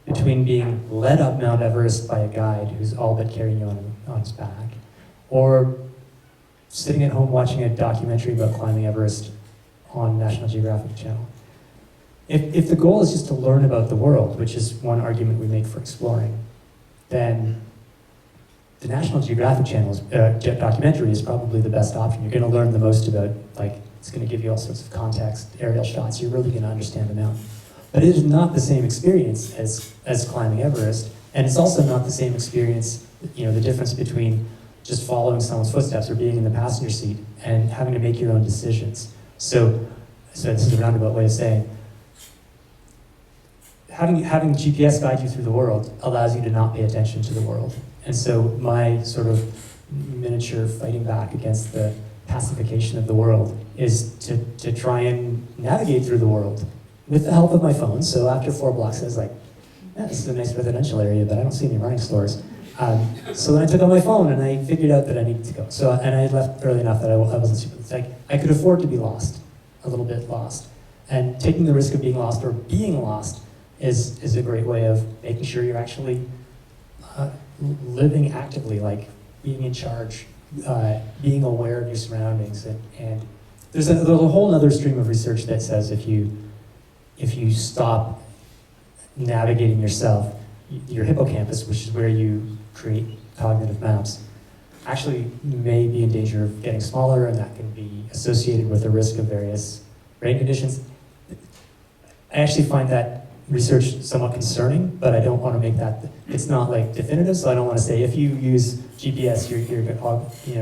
between being led up Mount Everest by a guide who's all but carrying you on his back, or sitting at home watching a documentary about climbing Everest on National Geographic Channel. If the goal is just to learn about the world, which is one argument we make for exploring, then the National Geographic Channel's documentary is probably the best option. You're going to learn the most about, like, it's going to give you all sorts of context, aerial shots. You're really going to understand the mountain. But it is not the same experience as climbing Everest, and it's also not the same experience, the difference between just following someone's footsteps or being in the passenger seat and having to make your own decisions. So this is a roundabout way of saying, having GPS guide you through the world allows you to not pay attention to the world. And so my sort of miniature fighting back against the pacification of the world is to try and navigate through the world with the help of my phone. So after 4 blocks, I was like, this is a nice residential area, but I don't see any running stores. So then I took out my phone and I figured out that I needed to go. And I left early enough that I wasn't super, like, I could afford to be lost, a little bit lost. And taking the risk of being lost or being lost is a great way of making sure you're actually living actively, like being in charge, being aware of your surroundings. And there's a whole other stream of research that says if you stop navigating yourself, your hippocampus, which is where you create cognitive maps, actually may be in danger of getting smaller, and that can be associated with the risk of various brain conditions. I actually find that research somewhat concerning, but I don't want to make that, it's not like definitive, so I don't want to say if you use GPS, you're going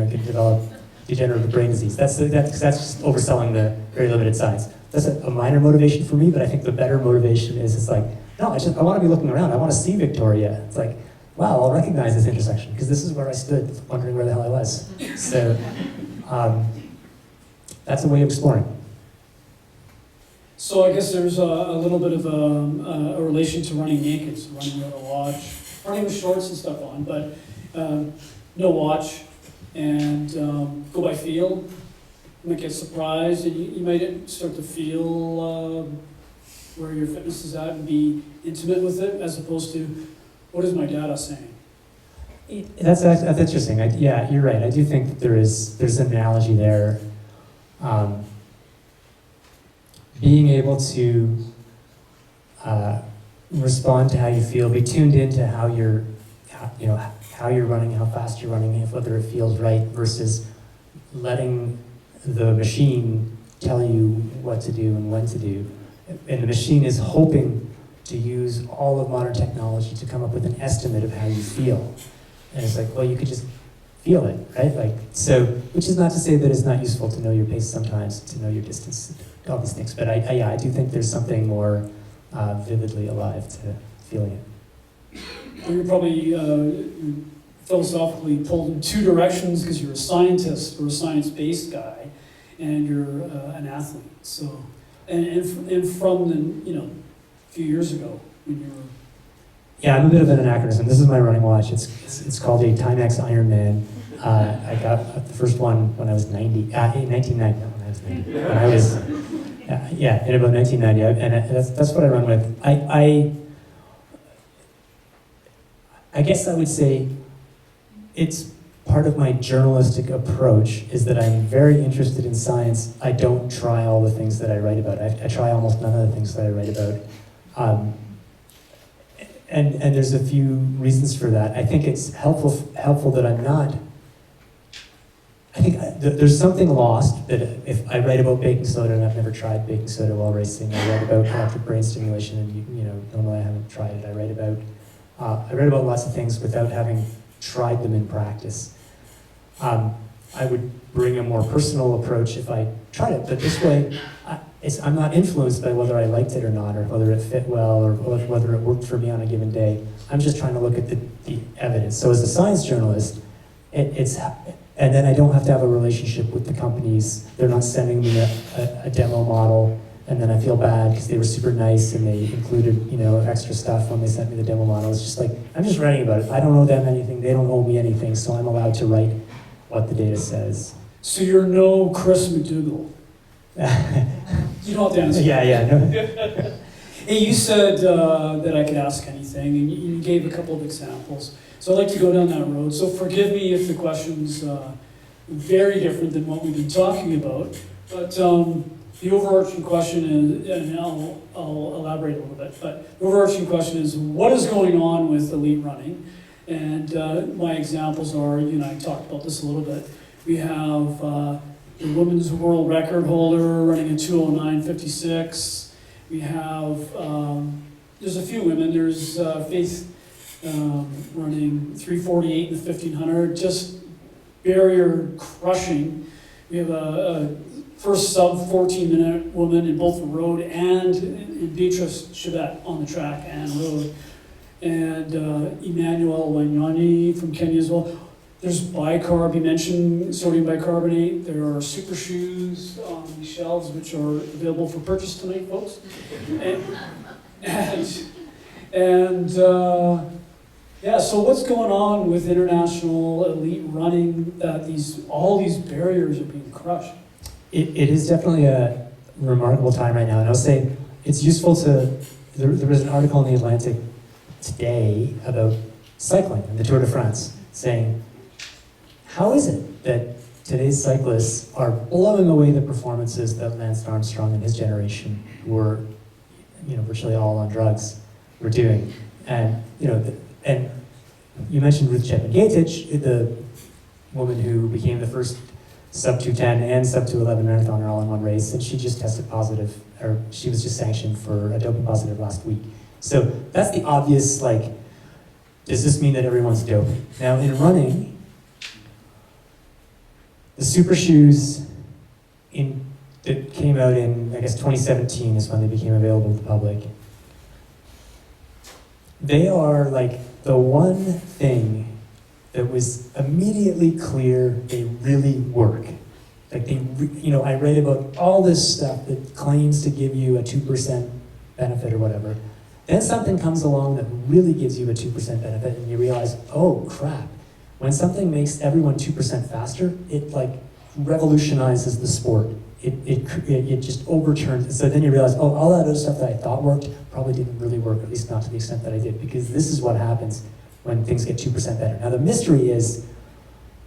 to develop degenerative brain disease. That's just overselling the very limited science. That's a minor motivation for me, but I think the better motivation is it's like, no, I want to be looking around. I want to see Victoria. It's like, wow, I'll recognize this intersection because this is where I stood wondering where the hell I was. So that's a way of exploring. So I guess there's a little bit of a relation to running naked, so running without a watch, running with shorts and stuff on, but no watch, and go by feel. You might get surprised, and you might start to feel where your fitness is at and be intimate with it, as opposed to, what is my data saying? That's interesting. Yeah, you're right. I do think that there's an analogy there. Being able to respond to how you feel, be tuned into how you're running, how fast you're running, whether it feels right, versus letting the machine tell you what to do and when to do. And the machine is hoping to use all of modern technology to come up with an estimate of how you feel. And it's like, well, you could just feel it, right? Like, so, which is not to say that it's not useful to know your pace sometimes, to know your distance, all these things. But I do think there's something more vividly alive to feeling it. Well, you're probably philosophically pulled in 2 directions because you're a scientist or a science-based guy, and you're an athlete. So, and from the, a few years ago when you were. Yeah, I'm a bit of an anachronism. This is my running watch. It's called a Timex Ironman. I got the first one when I was 1990, not when I was 90. When I was, in about 1990, and that's what I run with. I guess I would say it's part of my journalistic approach is that I'm very interested in science. I don't try all the things that I write about. I try almost none of the things that I write about. And there's a few reasons for that. I think it's helpful that I'm not. I think there's something lost that if I write about baking soda and I've never tried baking soda while racing, I write about electric brain stimulation and normally I haven't tried it. I write about lots of things without having tried them in practice. I would bring a more personal approach if I tried it, but this way, I'm not influenced by whether I liked it or not, or whether it fit well, or whether it worked for me on a given day. I'm just trying to look at the evidence. So as a science journalist, and then I don't have to have a relationship with the companies. They're not sending me a demo model, and then I feel bad because they were super nice and they included extra stuff when they sent me the demo model. It's just like, I'm just writing about it. I don't owe them anything, they don't owe me anything, so I'm allowed to write what the data says. So you're no Chris McDougall. You don't have to answer. Yeah, no. Hey, you said that I could ask anything, and you gave a couple of examples. So I'd like to go down that road. So forgive me if the question's very different than what we've been talking about. But the overarching question is, and I'll elaborate a little bit, but the overarching question is, what is going on with elite running? And my examples are, I talked about this a little bit. We have the women's world record holder running a 2:09:56. We have, there's a few women. There's Faith running 3:48 in the 1500, just barrier crushing. We have a first sub 14-minute woman in both the road and in Beatrice Chebet on the track and road. And Emmanuel Wanyonyi from Kenya as well. There's bicarb, you mentioned sodium bicarbonate. There are super shoes on the shelves which are available for purchase tonight, folks. So what's going on with international elite running that all these barriers are being crushed? It is definitely a remarkable time right now, and I'll say it's useful to. There was an article in the Atlantic today about cycling and the Tour de France, saying, how is it that today's cyclists are blowing away the performances that Lance Armstrong and his generation were, virtually all on drugs, were doing? And and you mentioned Ruth Chepngetich, the woman who became the first sub 2:10 and sub 2:11 marathoner all in one race, and she just tested positive, or she was just sanctioned for a doping positive last week. So that's the obvious, does this mean that everyone's doping? Now in running, the super shoes that came out in, I guess, 2017 is when they became available to the public. They are the one thing that was immediately clear they really work. I read about all this stuff that claims to give you a 2% benefit or whatever. Then something comes along that really gives you a 2% benefit, and you realize, oh crap, when something makes everyone 2% faster, it revolutionizes the sport. It just overturns. So then you realize, oh, all that other stuff that I thought worked probably didn't really work, at least not to the extent that I did, because this is what happens when things get 2% better. Now the mystery is,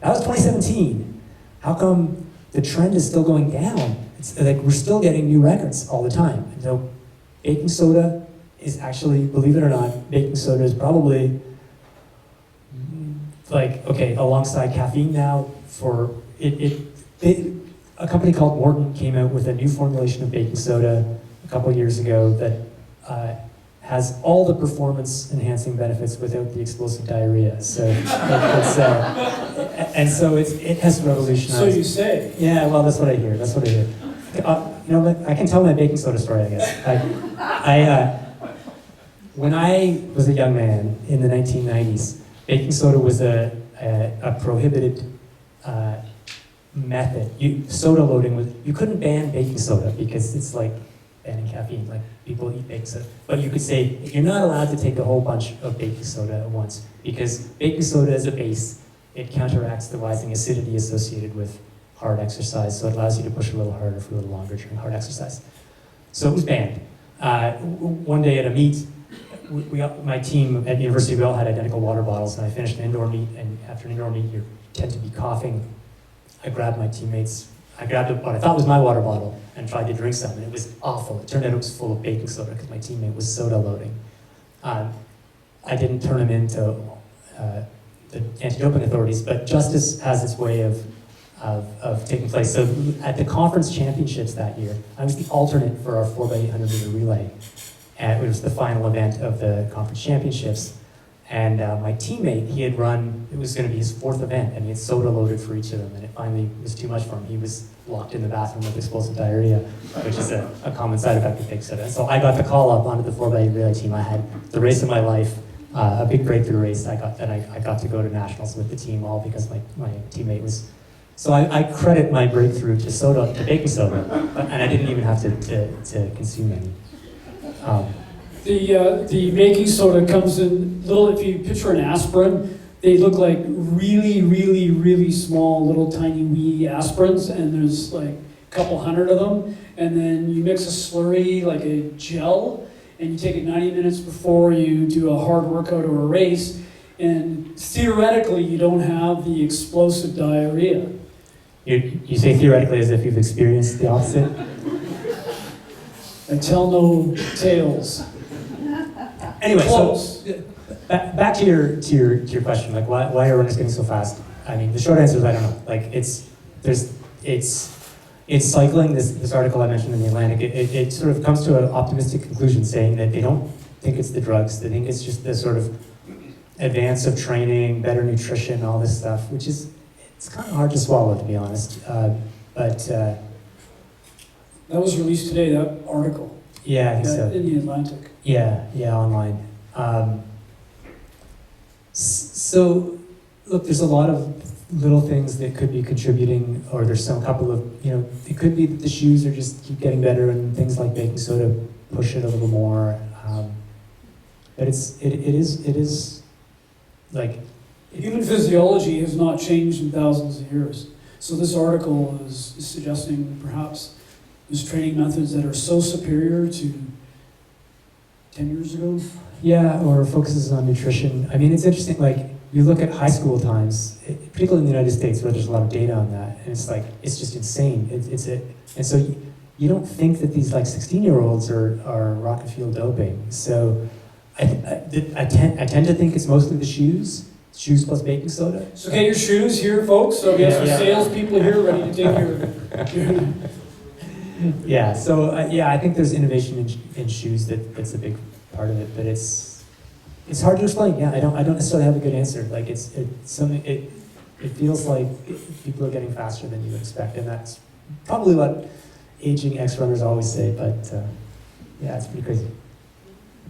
that was 2017. How come the trend is still going down? It's we're still getting new records all the time. And so baking soda is actually, believe it or not, baking soda is probably alongside caffeine now for a company called Morton came out with a new formulation of baking soda a couple of years ago that has all the performance-enhancing benefits without the explosive diarrhea. So it has revolutionized. So you say? Yeah, well, that's what I hear. I can tell my baking soda story, I guess. When I was a young man in the 1990s, baking soda was a prohibited method. Soda loading you couldn't ban baking soda because it's like banning caffeine. People eat baking soda. But you could say, you're not allowed to take a whole bunch of baking soda at once because baking soda as a base it counteracts the rising acidity associated with hard exercise, so it allows you to push a little harder for a little longer during hard exercise. So it was banned. One day at a meet, my team at university, we all had identical water bottles, and I finished an indoor meet, and after an indoor meet, you tend to be coughing. I grabbed my teammates, I grabbed what I thought was my water bottle and tried to drink some, and it was awful. It turned out it was full of baking soda because my teammate was soda loading. I didn't turn him into the anti-doping authorities, but justice has its way of taking place. So at the conference championships that year, I was the alternate for our 4x800 meter relay. And it was the final event of the conference championships. And my teammate, he had run, it was going to be his 4th event, and he had soda loaded for each of them, and it finally was too much for him. He was locked in the bathroom with explosive diarrhea, which is a common side effect of baking soda. And so I got the call up onto the 4x8 relay team. I had the race of my life, a big breakthrough race. I got to go to nationals with the team, all because my teammate was. So I credit my breakthrough to baking soda, and I didn't even have to consume any. The baking soda comes in little, if you picture an aspirin, they look like really, really, really small, little tiny wee aspirins, and there's like a couple hundred of them, and then you mix a slurry, like a gel, and you take it 90 minutes before you do a hard workout or a race, and theoretically you don't have the explosive diarrhea. You say theoretically as if you've experienced the opposite? I tell no tales. Anyway, Close. so back to your question, like why are runners getting so fast? I mean, the short answer is I don't know. Like it's cycling. This article I mentioned in the Atlantic, it sort of comes to an optimistic conclusion, saying that they don't think it's the drugs. They think it's just the sort of advance of training, better nutrition, all this stuff, which is it's kind of hard to swallow, to be honest. That was released today, that article. Yeah, I think so. In the Atlantic. Yeah, online. So, look, there's a lot of little things that could be contributing, or there's some couple of, it could be that the shoes are just keep getting better, and things like baking soda push it a little more. But it is like human physiology has not changed in thousands of years. So this article is suggesting perhaps there's training methods that are so superior to 10 years ago. Yeah, or focuses on nutrition. I mean, it's interesting, like, you look at high school times, particularly in the United States, where there's a lot of data on that, and it's like, it's just insane. And so you don't think that these, like, 16-year-olds are rocket fuel doping. So I tend to think it's mostly the shoes plus baking soda. So get your shoes here, folks. So we have some salespeople here ready to take your Yeah, so I think there's innovation in shoes that's a big part of it, but it's hard to explain. Yeah, I don't necessarily have a good answer. Like it's something. It feels like people are getting faster than you would expect, and that's probably what aging ex-runners always say. But yeah, it's pretty crazy.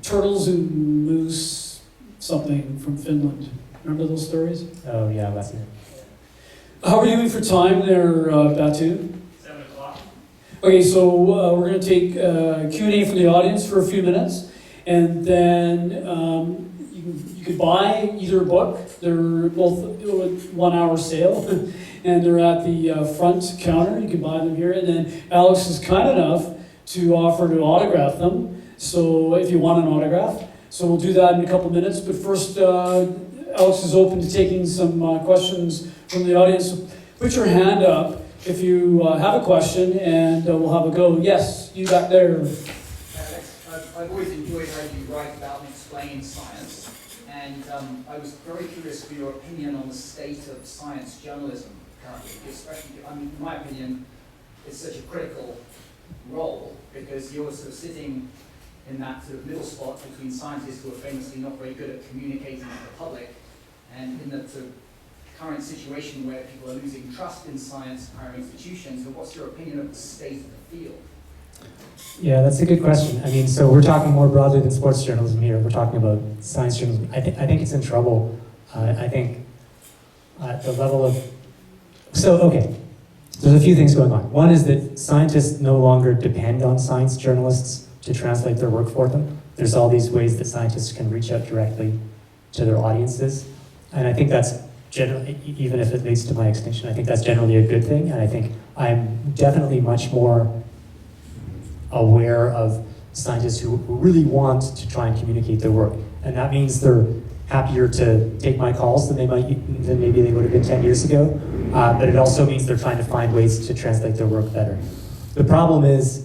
Turtles and moose, something from Finland. Remember those stories? Oh yeah, that's it. How are we doing for time there, Batu? 7 o'clock. Okay, so we're going to take Q&A from the audience for a few minutes, and then you could buy either book. They're both 1 hour sale, and they're at the front counter. You can buy them here, and then Alex is kind enough to offer to autograph them. So if you want an autograph, so we'll do that in a couple minutes. But first, Alex is open to taking some questions from the audience. So put your hand up if you have a question, and we'll have a go. Yes, you back there. Alex, I've always enjoyed how you write about and explain science, and I was very curious for your opinion on the state of science journalism currently, especially, in my opinion, it's such a critical role because you're sort of sitting in that sort of middle spot between scientists who are famously not very good at communicating with the public, and in the sort of current situation where people are losing trust in science and higher institutions. So what's your opinion of the state of the field? Yeah, that's a good question. I mean, so we're talking more broadly than sports journalism here. We're talking about science journalism. I think it's in trouble. I think the level of... So, okay, there's a few things going on. One is that scientists no longer depend on science journalists to translate their work for them. There's all these ways that scientists can reach out directly to their audiences. And I think that's generally, even if it leads to my extinction, I think that's generally a good thing, and I think I'm definitely much more aware of scientists who really want to try and communicate their work, and that means they're happier to take my calls than maybe they would have been 10 years ago, but it also means they're trying to find ways to translate their work better. The problem is,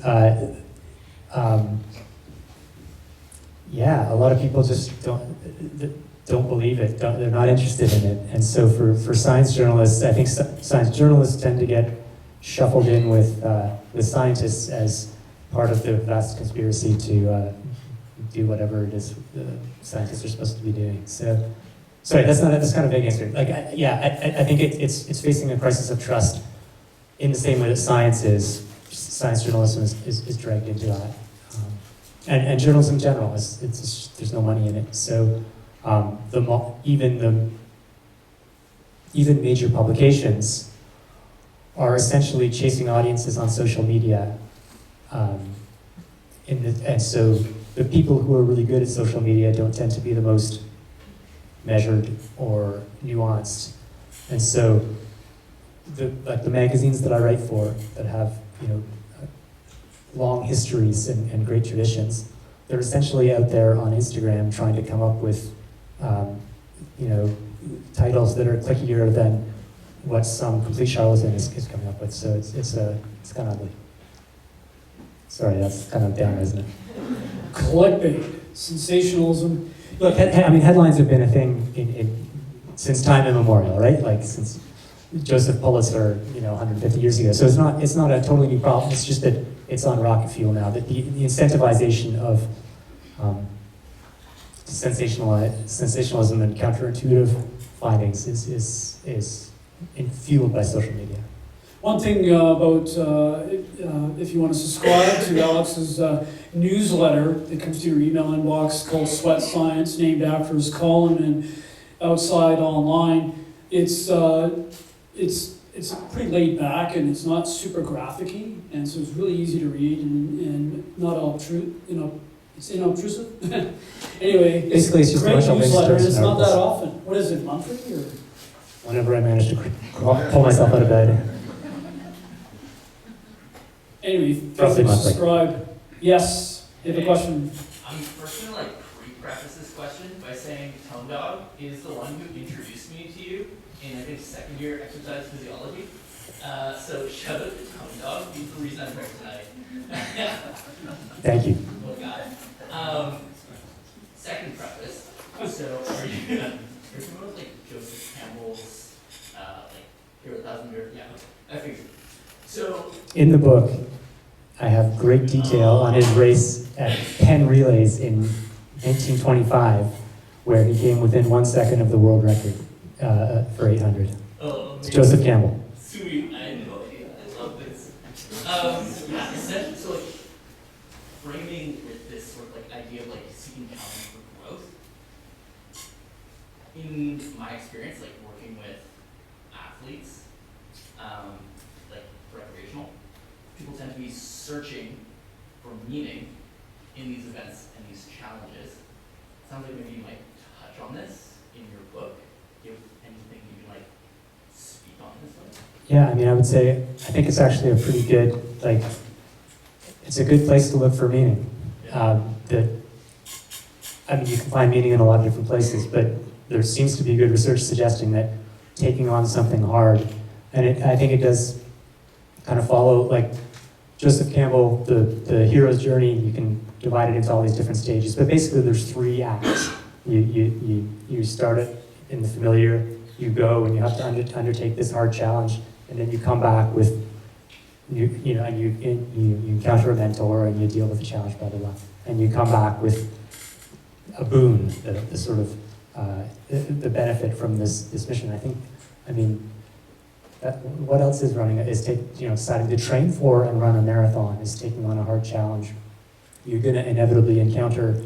yeah, a lot of people just don't believe it. They're not interested in it. And so for science journalists, I think science journalists tend to get shuffled in with scientists as part of the vast conspiracy to do whatever it is scientists are supposed to be doing. So, sorry, that's kind of a vague answer. Like, I think it's facing a crisis of trust in the same way that science is. Science journalism is dragged into that. And journalism in general, there's no money in it. So even major publications are essentially chasing audiences on social media. And so the people who are really good at social media don't tend to be the most measured or nuanced. And so the magazines that I write for that have, long histories and great traditions, they're essentially out there on Instagram trying to come up with, titles that are clickier than what some complete charlatan is coming up with. So it's kind of ugly. Sorry, that's kind of down, isn't it? Clickbait, sensationalism. Look, headlines have been a thing since time immemorial, right? Like since Joseph Pulitzer, 150 years ago. So it's not a totally new problem. It's just that it's on rocket fuel now. That the incentivization of sensationalism and counterintuitive findings is fueled by social media. One thing about, if you want to subscribe to Alex's newsletter that comes to your email inbox called Sweat Science, named after his column in Outside Online, it's pretty laid back and it's not super graphic-y, and so it's really easy to read and not it's inobtrusive. Anyway, basically it's just great a bunch of newsletter, and it's not articles. that often. What is it, monthly or? Whenever I manage to pull myself out of bed. Anyway, feel free Roughly to monthly. subscribe. Yes, you have a question? I'm first gonna pre-preface this question by saying Tone Dog is the one who introduced me to you in I think second year exercise physiology. So shout out to Tone Dog. He's the reason I'm here tonight. Thank you. Oh God. Second preface. So are you familiar with Joseph Campbell's Hero 1,000 Years? Yeah. I figured. So In the book, I have great detail on his race at Penn Relays in 1925, where he came within 1 second of the world record for 800. It's Joseph Campbell. Sweet, I had no idea. I love this. So framing with this sort of idea of seeking challenge for growth. In my experience, working with athletes, recreational, people tend to be searching for meaning in these events and these challenges. Sounds like maybe you might touch on this in your book. Do you have anything you can speak on this one? Yeah, I would say, I think it's actually a pretty good, it's a good place to look for meaning. You can find meaning in a lot of different places, but there seems to be good research suggesting that taking on something hard, and I think it does kind of follow, Joseph Campbell, the hero's journey, you can divide it into all these different stages, but basically there's 3 acts. You start it in the familiar, you go and you have to undertake this hard challenge, and then you come back with, you encounter a mentor and you deal with the challenge, blah, blah, blah. And you come back with a boon, the sort of, the benefit from this mission. What else is running? Is deciding to train for and run a marathon, is taking on a hard challenge. You're going to inevitably encounter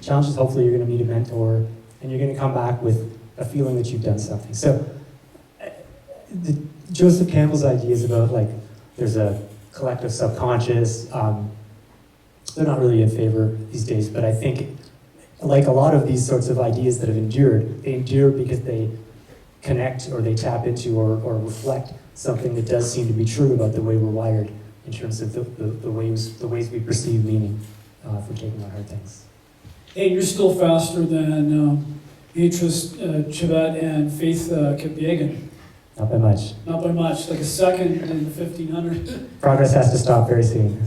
challenges. Hopefully you're going to meet a mentor, and you're going to come back with a feeling that you've done something. So Joseph Campbell's ideas about there's a collective subconscious, they're not really in favor these days, but I think a lot of these sorts of ideas that have endured, they endure because they connect or they tap into or reflect something that does seem to be true about the way we're wired in terms of the ways we perceive meaning for taking on hard things. Hey, you're still faster than Beatrice Chivette and Faith Kipyegon. Not by much. Not by much, like a second in the 1500. Progress has to stop very soon.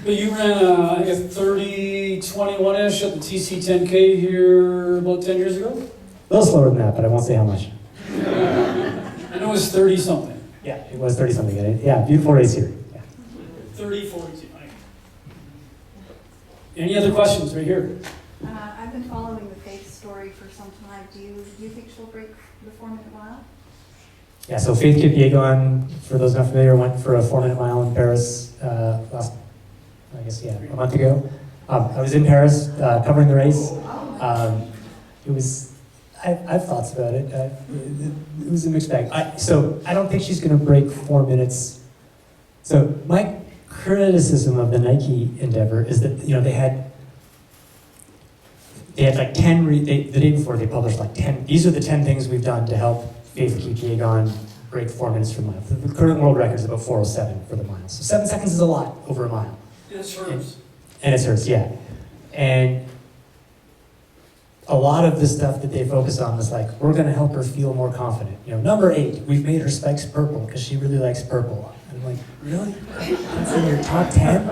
But you ran, I guess, 30:21-ish at the TC 10K here about 10 years ago? A little slower than that, but I won't say how much. I know it was 30-something. Yeah, it was 30-something. Yeah, beautiful race here. Yeah. 30:42. Any other questions right here? I've been following the Faith story for some time. Do you think she'll break the 4-minute mile? Yeah, so Faith Kipyegon, for those not familiar, went for a 4-minute mile in Paris a month ago. I was in Paris covering the race. I've thoughts about it. It was a mixed bag. So I don't think she's going to break 4 minutes. So my criticism of the Nike endeavor is that they had like 10. The day before they published like 10. These are the 10 things we've done to help Faith Kipyegon break 4 minutes for a mile. The current world record is about 4:07 for the mile. So 7 seconds is a lot over a mile. It's hers. And it's hers, yeah. And a lot of the stuff that they focused on was like, we're going to help her feel more confident. Number 8, we've made her spikes purple because she really likes purple. And I'm like, really? That's in your top 10?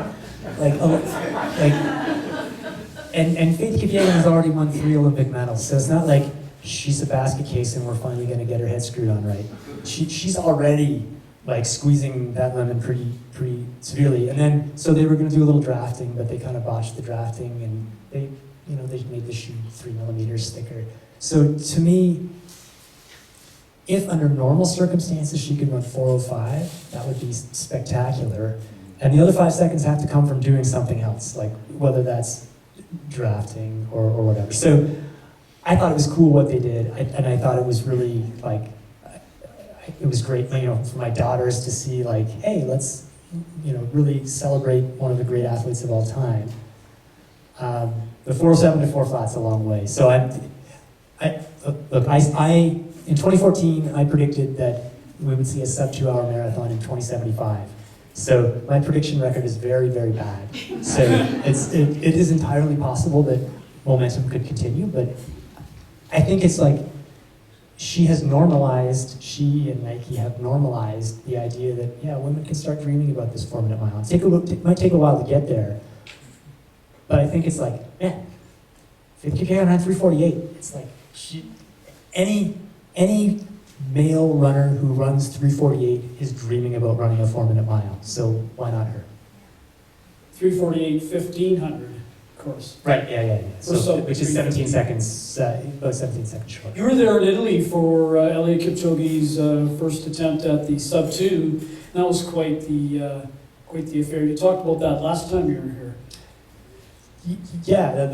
And Faith Kipyegon has already won 3 Olympic medals, so it's not like she's a basket case and we're finally going to get her head screwed on right. She's already like squeezing that lemon pretty severely. And then, so they were going to do a little drafting, but they kind of botched the drafting, and they made the shoe 3 millimeters thicker. So to me, if under normal circumstances she could run 4:05, that would be spectacular. And the other 5 seconds have to come from doing something else, like whether that's drafting or whatever. So I thought it was cool what they did, and I thought it was really like, it was great, for my daughters to see like, hey, let's, really celebrate one of the great athletes of all time. The 4:07 to 4 flat's a long way. So in 2014, I predicted that we would see a sub 2-hour marathon in 2075. So my prediction record is very, very bad. So it is entirely possible that momentum could continue, but I think it's like she and Nike have normalized the idea that, yeah, women can start dreaming about this 4-minute mile. It might take a while to get there, but I think it's like, man, Faith Kipyegon ran 3:48. It's like, any male runner who runs 3:48 is dreaming about running a 4-minute mile, so why not her? 3:48, 1500, of course. Right, yeah. So, which is 17 seconds, about 17 seconds short. You were there in Italy for Eliud Kipchoge's first attempt at the sub 2. That was quite the affair. You talked about that last time you were here. Yeah,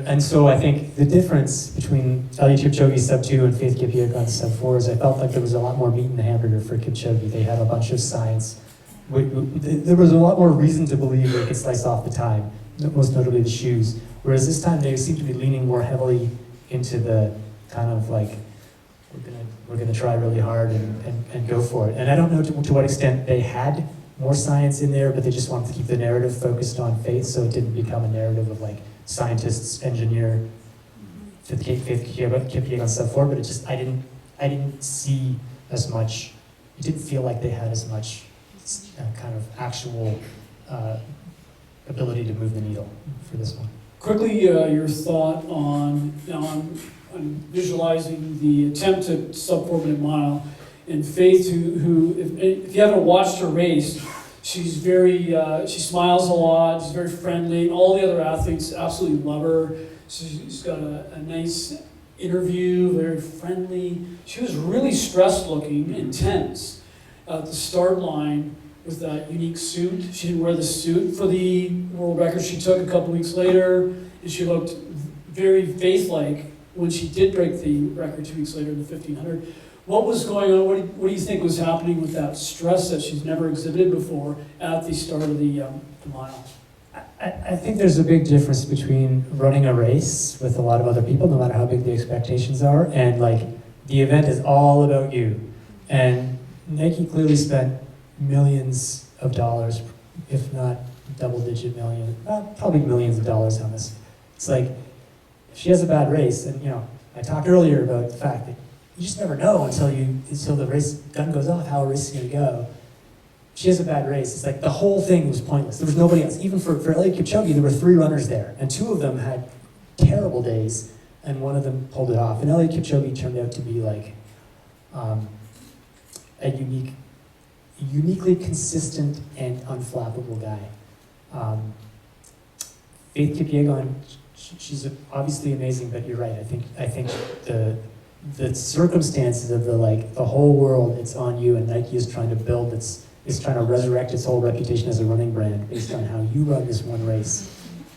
and so I think the difference between Eliud Kipchoge's sub 2 and Faith Kipyegon's sub 4 is I felt like there was a lot more meat in the hamburger for Kipchoge. They had a bunch of science. There was a lot more reason to believe they could slice off the time, most notably the shoes. Whereas this time they seem to be leaning more heavily into the kind of like, we're gonna try really hard and go for it. And I don't know to what extent they had more science in there, but they just wanted to keep the narrative focused on Faith, so it didn't become a narrative of like scientists engineer Faith Kipyegon sub 4. But I didn't see as much. It didn't feel like they had as much kind of actual ability to move the needle for this one. Quickly, your thought on visualizing the attempt at sub 4-minute mile, and Faith, who if you haven't watched her race, she's she smiles a lot, she's very friendly. All the other athletes absolutely love her. She's got a nice interview, very friendly. She was really stressed looking, intense at the start line with that unique suit. She didn't wear the suit for the world record she took a couple weeks later, and she looked very Faith-like when she did break the record 2 weeks later in the 1500. What was going on? What do you think was happening with that stress that she's never exhibited before at the start of the mile? I think there's a big difference between running a race with a lot of other people, no matter how big the expectations are, and like the event is all about you. And Nike clearly spent millions of dollars, if not double-digit million, probably millions of dollars on this. It's like, if she has a bad race, and I talked earlier about the fact that you just never know until the race gun goes off how a race is going to go. She has a bad race. It's like the whole thing was pointless. There was nobody else. Even for Eliud Kipchoge, there were 3 runners there, and 2 of them had terrible days, and one of them pulled it off. And Eliud Kipchoge turned out to be like a uniquely consistent and unflappable guy. Faith Kipyegon, she's obviously amazing, but you're right. I think the circumstances of the whole world, it's on you, and Nike is trying to build is trying to resurrect its whole reputation as a running brand based on how you run this one race.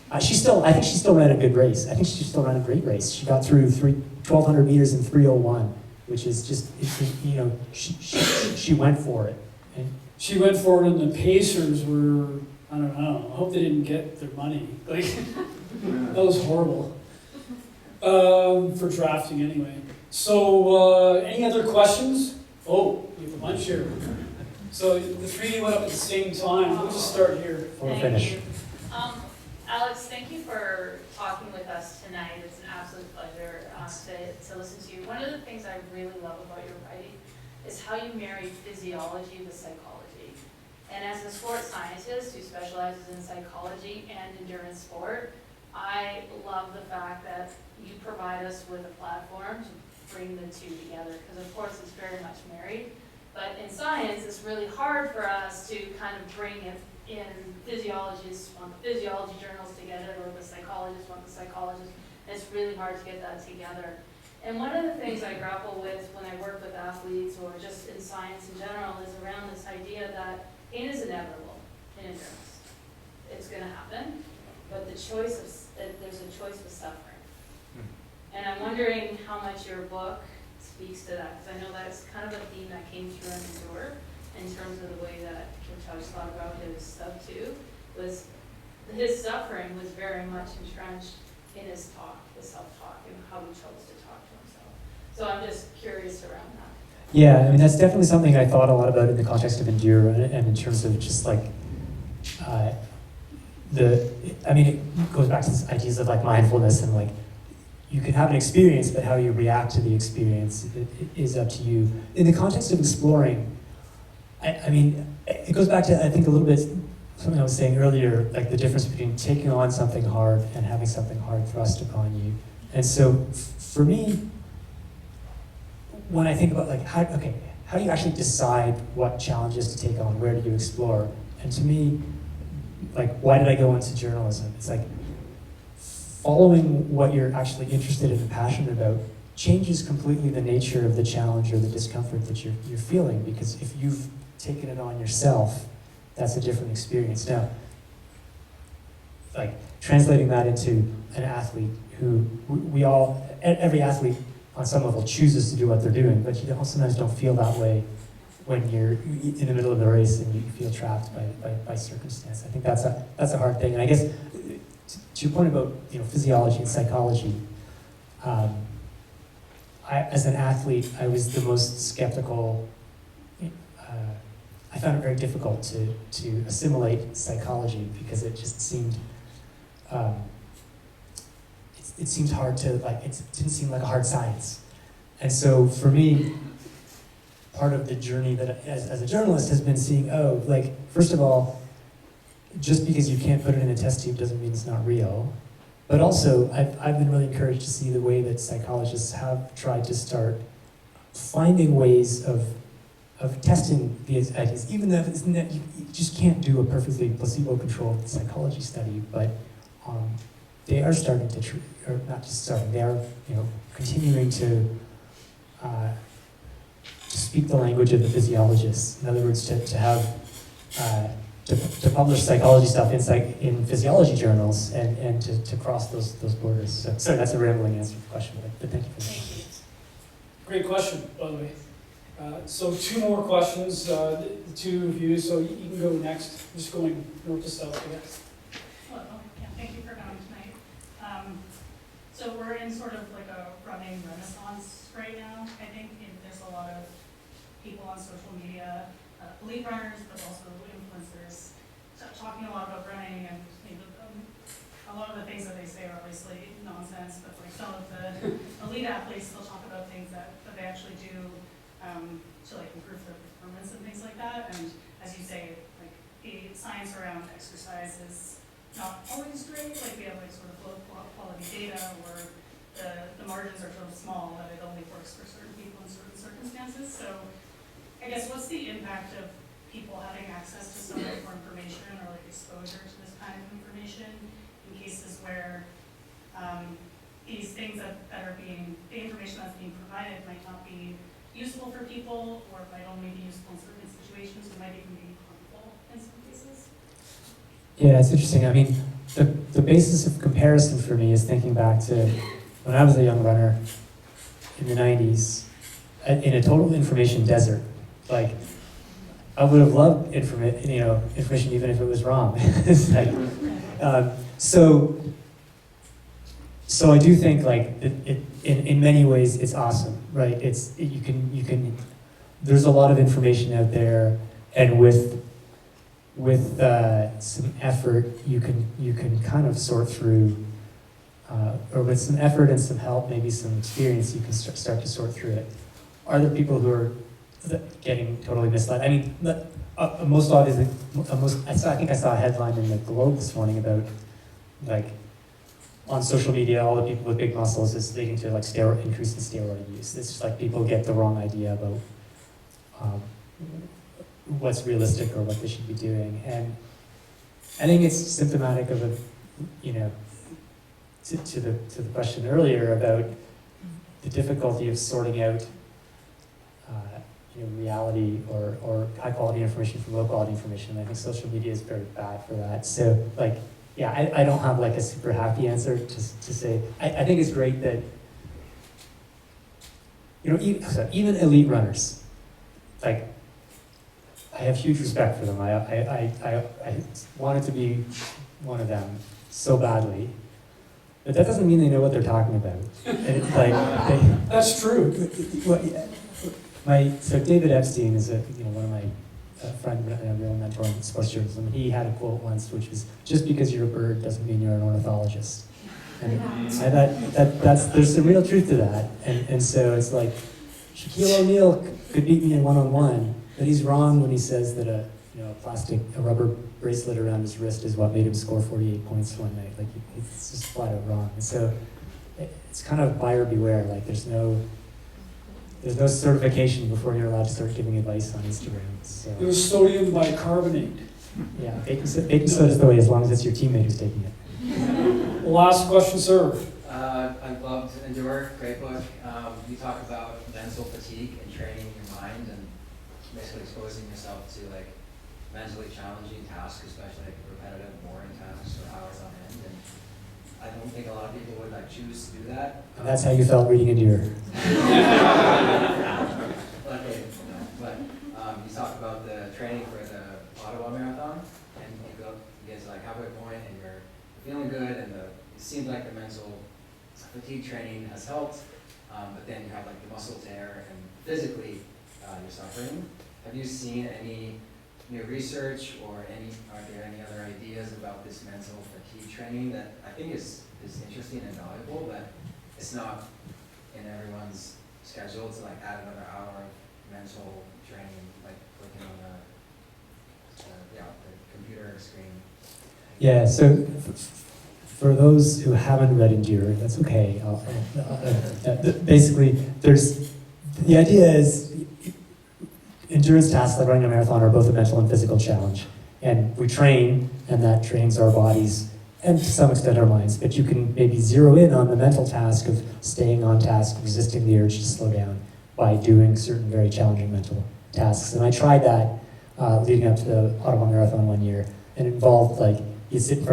I think she still ran a good race. I think she still ran a great race. She got through 1,200 meters in 3:01, which is just, she went for it. And She went for it, and the Pacers were, I don't know, I hope they didn't get their money. Like, that was horrible. For drafting anyway. So, any other questions? Oh, we have a bunch here. So the 3 went up at the same time. We'll just start here. We'll Thank finish. you. Alex, thank you for talking with us tonight. It's an absolute pleasure to listen to you. One of the things I really love about your writing is how you marry physiology with psychology. And as a sports scientist who specializes in psychology and endurance sport, I love the fact that you provide us with a platform to bring the 2 together, because of course it's very much married. But in science, it's really hard for us to kind of bring in physiologists want the physiology journals together, or the psychologists want the psychologists, and it's really hard to get that together. And one of the things I grapple with when I work with athletes, or just in science in general, is around this idea that pain is inevitable in endurance. It's going to happen, but there's a choice of suffering. And I'm wondering how much your book speaks to that, because I know that's kind of a theme that came through in Endure, in terms of the way that Kipchoge thought about his stuff too, was his suffering was very much entrenched in his talk, his self-talk, and how he chose to talk to himself. So I'm just curious around that. Yeah, I mean, that's definitely something I thought a lot about in the context of Endure, and in terms of just like, it goes back to these ideas of like mindfulness, and like, you can have an experience, but how you react to the experience is up to you. In the context of exploring, I mean, it goes back to, I think, a little bit something I was saying earlier, like the difference between taking on something hard and having something hard thrust upon you. And so, for me, when I think about like, how do you actually decide what challenges to take on? Where do you explore? And to me, like, why did I go into journalism? It's like, following what you're actually interested in and passionate about changes completely the nature of the challenge or the discomfort that you're feeling, because if you've taken it on yourself, that's a different experience. Now, like, translating that into an athlete who every athlete on some level chooses to do what they're doing, but you sometimes don't feel that way when you're in the middle of the race and you feel trapped by circumstance. I think that's a hard thing. And I guess, to your point about physiology and psychology, as an athlete, I was the most skeptical. I found it very difficult to assimilate psychology, because it just seemed it seemed hard to, like, it didn't seem like a hard science. And so for me, part of the journey that as a journalist has been seeing, first of all, just because you can't put it in a test tube doesn't mean it's not real. But also, I've been really encouraged to see the way that psychologists have tried to start finding ways of testing these ideas, even though you just can't do a perfectly placebo-controlled psychology study, but they are starting to, or not just starting, they are continuing to speak the language of the physiologists. In other words, to have to publish psychology stuff in physiology journals and to cross those borders. So, sorry, that's a rambling answer to the question, but thank you for that. Great question, by the way. So 2 more questions, the 2 of you, so you can go next. Just going north to south here. Well, yeah, thank you for coming tonight. So we're in sort of like a running renaissance right now. I think there's a lot of people on social media, elite runners, but also influencers, talking a lot about running, and a lot of the things that they say are obviously nonsense, but like some of the elite athletes, they'll talk about things that they actually do to like improve their performance and things like that. And as you say, like the science around exercise is not always great. Like we have like sort of low quality data, or the margins are so small that it only works for certain people in certain circumstances. So I guess what's the impact of people having access to some more information or like exposure to this kind of information in cases where these things that are being, the information that's being provided might not be useful for people, or might only be useful in certain situations, or might even be harmful in some cases? Yeah, it's interesting. I mean, the basis of comparison for me is thinking back to when I was a young runner in the 90s, in a total information desert. Like, I would have loved information even if it was wrong. It's like, so I do think like in many ways it's awesome, right? You can there's a lot of information out there, and with some effort you can kind of sort through, or with some effort and some help, maybe some experience, you can start to sort through it. Are there people who are getting totally misled? I mean, most obviously, I think I saw a headline in the Globe this morning about like, on social media, all the people with big muscles is leading to like increase in steroid use. It's just like people get the wrong idea about what's realistic or what they should be doing. And I think it's symptomatic of to the question earlier about the difficulty of sorting out reality or high quality information from low quality information. I think social media is very bad for that. So like, yeah, I don't have like a super happy answer to say. I think it's great that, even elite runners, like, I have huge respect for them. I wanted to be one of them so badly, but that doesn't mean they know what they're talking about. And it's like, That's true. So David Epstein is one of my friend, a real mentor in sports journalism. He had a quote once, which was, "Just because you're a bird doesn't mean you're an ornithologist." And there's some real truth to that. And so it's like, Shaquille O'Neal could beat me in one-on-one, but he's wrong when he says that a rubber bracelet around his wrist is what made him score 48 points one night. Like, it's just flat out wrong. And so it's kind of buyer beware. Like, there's no certification before you're allowed to start giving advice on Instagram. So, It was sodium bicarbonate. yeah, baking soda is the way, as long as it's your teammate who's taking it. Last question, sir. I loved Endure, great book. You talk about mental fatigue and training your mind and basically exposing yourself to like mentally challenging tasks, especially like repetitive, boring tasks for hours on end. And I don't think a lot of people would like choose to do that. And that's how you felt reading Endure. But you talk about the training for the Ottawa Marathon, and you get to like halfway point, and you're feeling good, and it seems like the mental fatigue training has helped, but then you have like the muscle tear, and physically you're suffering. Have you seen any new research, or are there any other ideas about this mental fatigue training that I think is interesting and valuable, but it's not in everyone's schedule to like add another hour of mental training, like clicking on the computer screen? Yeah, so for those who haven't read Endure, that's okay. Basically, the idea is endurance tasks like running a marathon are both a mental and physical challenge. And we train, and that trains our bodies and to some extent our minds. But you can maybe zero in on the mental task of staying on task, resisting the urge to slow down by doing certain very challenging mental tasks. And I tried that leading up to the Ottawa Marathon one year, and it involved like I'd sit in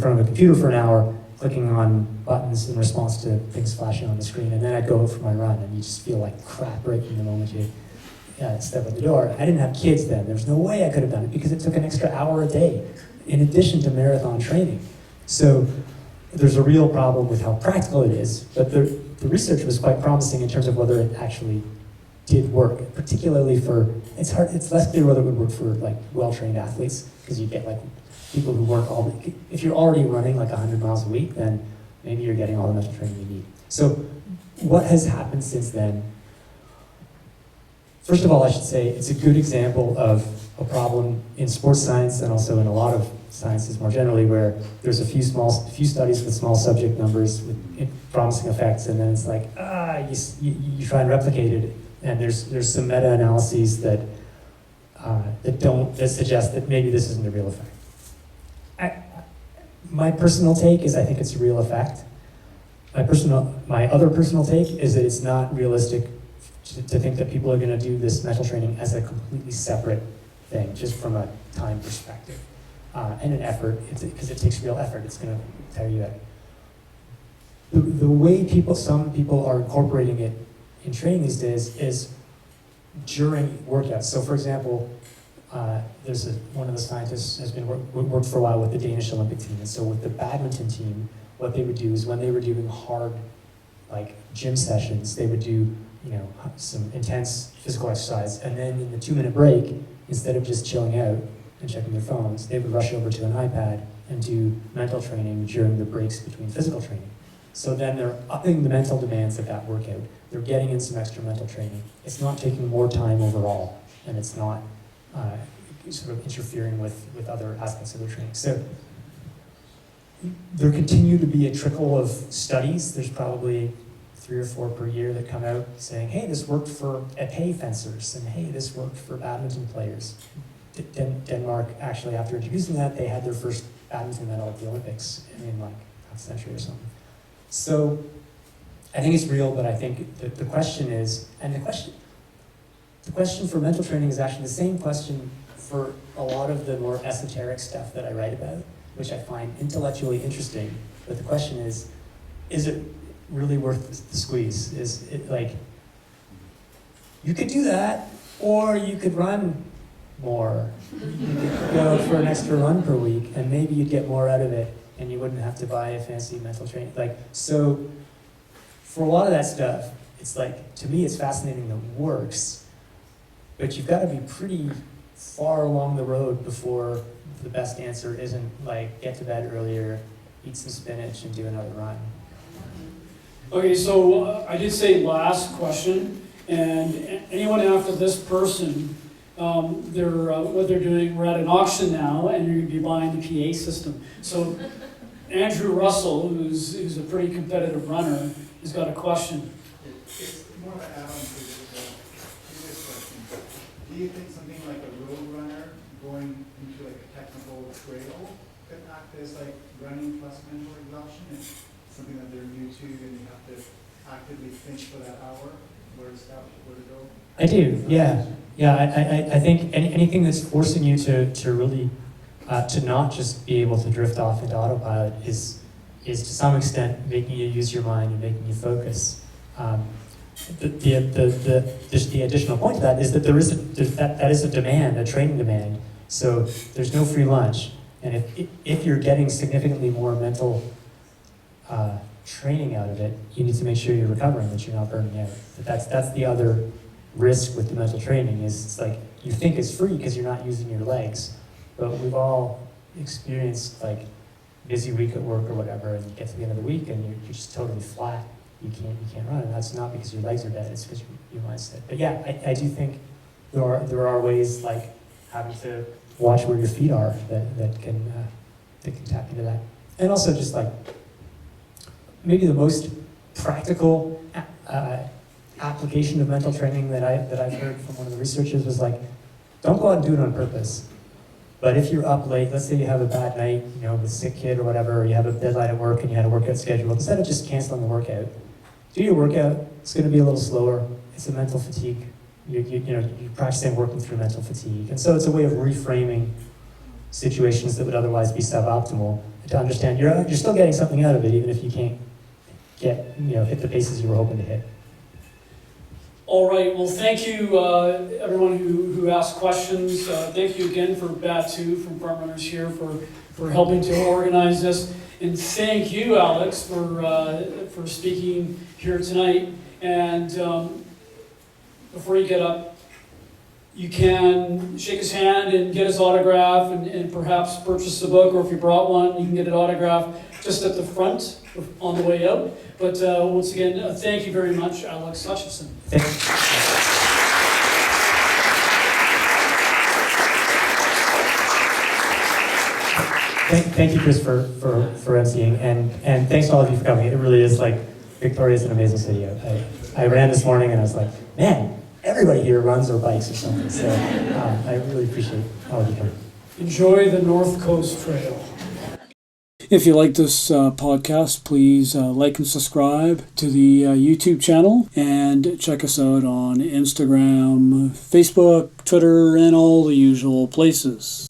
front of a computer for an hour, clicking on buttons in response to things flashing on the screen, and then I'd go out for my run, and you just feel like crap right from the moment you step out the door. I didn't have kids then. There's no way I could have done it because it took an extra hour a day in addition to marathon training. So there's a real problem with how practical it is, but the research was quite promising in terms of whether it actually did work, particularly for, it's less clear whether it would work for like well-trained athletes, because you get like people who work if you're already running like 100 miles a week, then maybe you're getting all the mental training you need. So what has happened since then? First of all, I should say it's a good example of a problem in sports science and also in a lot of sciences more generally, where there's a few studies with small subject numbers with promising effects, and then it's like, you try and replicate it, and there's some meta-analyses that suggest that maybe this isn't a real effect. My personal take is I think it's a real effect. My other personal take is that it's not realistic to think that people are going to do this mental training as a completely separate thing, just from a time perspective and an effort, because it takes real effort. It's going to tire you out. The way some people are incorporating it in training these days is during workouts. So, for example, one of the scientists has been worked for a while with the Danish Olympic team, and so with the badminton team, what they would do is when they were doing hard, like gym sessions, they would do some intense physical exercise, and then in the 2-minute break, instead of just chilling out and checking their phones, they would rush over to an iPad and do mental training during the breaks between physical training. So then they're upping the mental demands of that workout. They're getting in some extra mental training. It's not taking more time overall, and it's not sort of interfering with other aspects of their training. So there continue to be a trickle of studies. There's probably 3 or 4 per year that come out saying, hey, this worked for epee fencers, and hey, this worked for badminton players. Denmark, actually, after introducing that, they had their first badminton medal at the Olympics in like half a century or something. So I think it's real, but I think the question is, and the question for mental training is actually the same question for a lot of the more esoteric stuff that I write about, which I find intellectually interesting. But the question is it really worth the squeeze? Is it like, you could do that, or you could run more. You could go for an extra run per week, and maybe you'd get more out of it, and you wouldn't have to buy a fancy mental training. So for a lot of that stuff, it's like, to me, it's fascinating that it works, but you've got to be pretty far along the road before the best answer isn't like, get to bed earlier, eat some spinach, and do another run. Okay, so I did say last question, and anyone after this person, what they're doing, we're at an auction now, and you're going to be buying the PA system. So Andrew Russell, who's a pretty competitive runner, has got a question. It's more of an add-on to the previous question. Do you think something like a road runner going into like a technical trail could act as like running plus mental exhaustion? It's something that they're new to, and you have to actively think for that hour where to stop, where to go? I do, yeah. Yeah, I think anything that's forcing you to really, to not just be able to drift off into autopilot is to some extent making you use your mind and making you focus. The additional point to that is that that is a demand, a training demand. So there's no free lunch. And if you're getting significantly more mental training out of it, you need to make sure you're recovering, that you're not burning out. That's the other risk with the mental training, is it's like, you think it's free because you're not using your legs, but we've all experienced like busy week at work or whatever, and you get to the end of the week and you're just totally flat. You can't run, and that's not because your legs are dead, it's because your mind's dead. But yeah, I do think there are ways like having to watch where your feet are that can tap into that. And also just like, maybe the most practical application of mental training that I've heard from one of the researchers was like, don't go out and do it on purpose. But if you're up late, let's say you have a bad night, with a sick kid or whatever, or you have a deadline at work and you had a workout scheduled, instead of just canceling the workout, do your workout. It's going to be a little slower. It's a mental fatigue. You're practicing working through mental fatigue. And so it's a way of reframing situations that would otherwise be suboptimal, to understand you're still getting something out of it, even if you can't hit the paces you were hoping to hit. All right, well, thank you, everyone who asked questions. Thank you again for Batu from Frontrunners here for helping to organize this. And thank you, Alex, for speaking here tonight. And before you get up, you can shake his hand and get his autograph and perhaps purchase the book, or if you brought one, you can get it autographed just at the front on the way out. But once again, thank you very much, Alex Hutchinson. Thank you, Chris, for emceeing, and thanks to all of you for coming. It really is like, Victoria is an amazing city. I ran this morning and I was like, man, everybody here runs or bikes or something. So I really appreciate all of you coming. Enjoy the North Coast Trail. If you like this podcast, please like and subscribe to the YouTube channel, and check us out on Instagram, Facebook, Twitter, and all the usual places.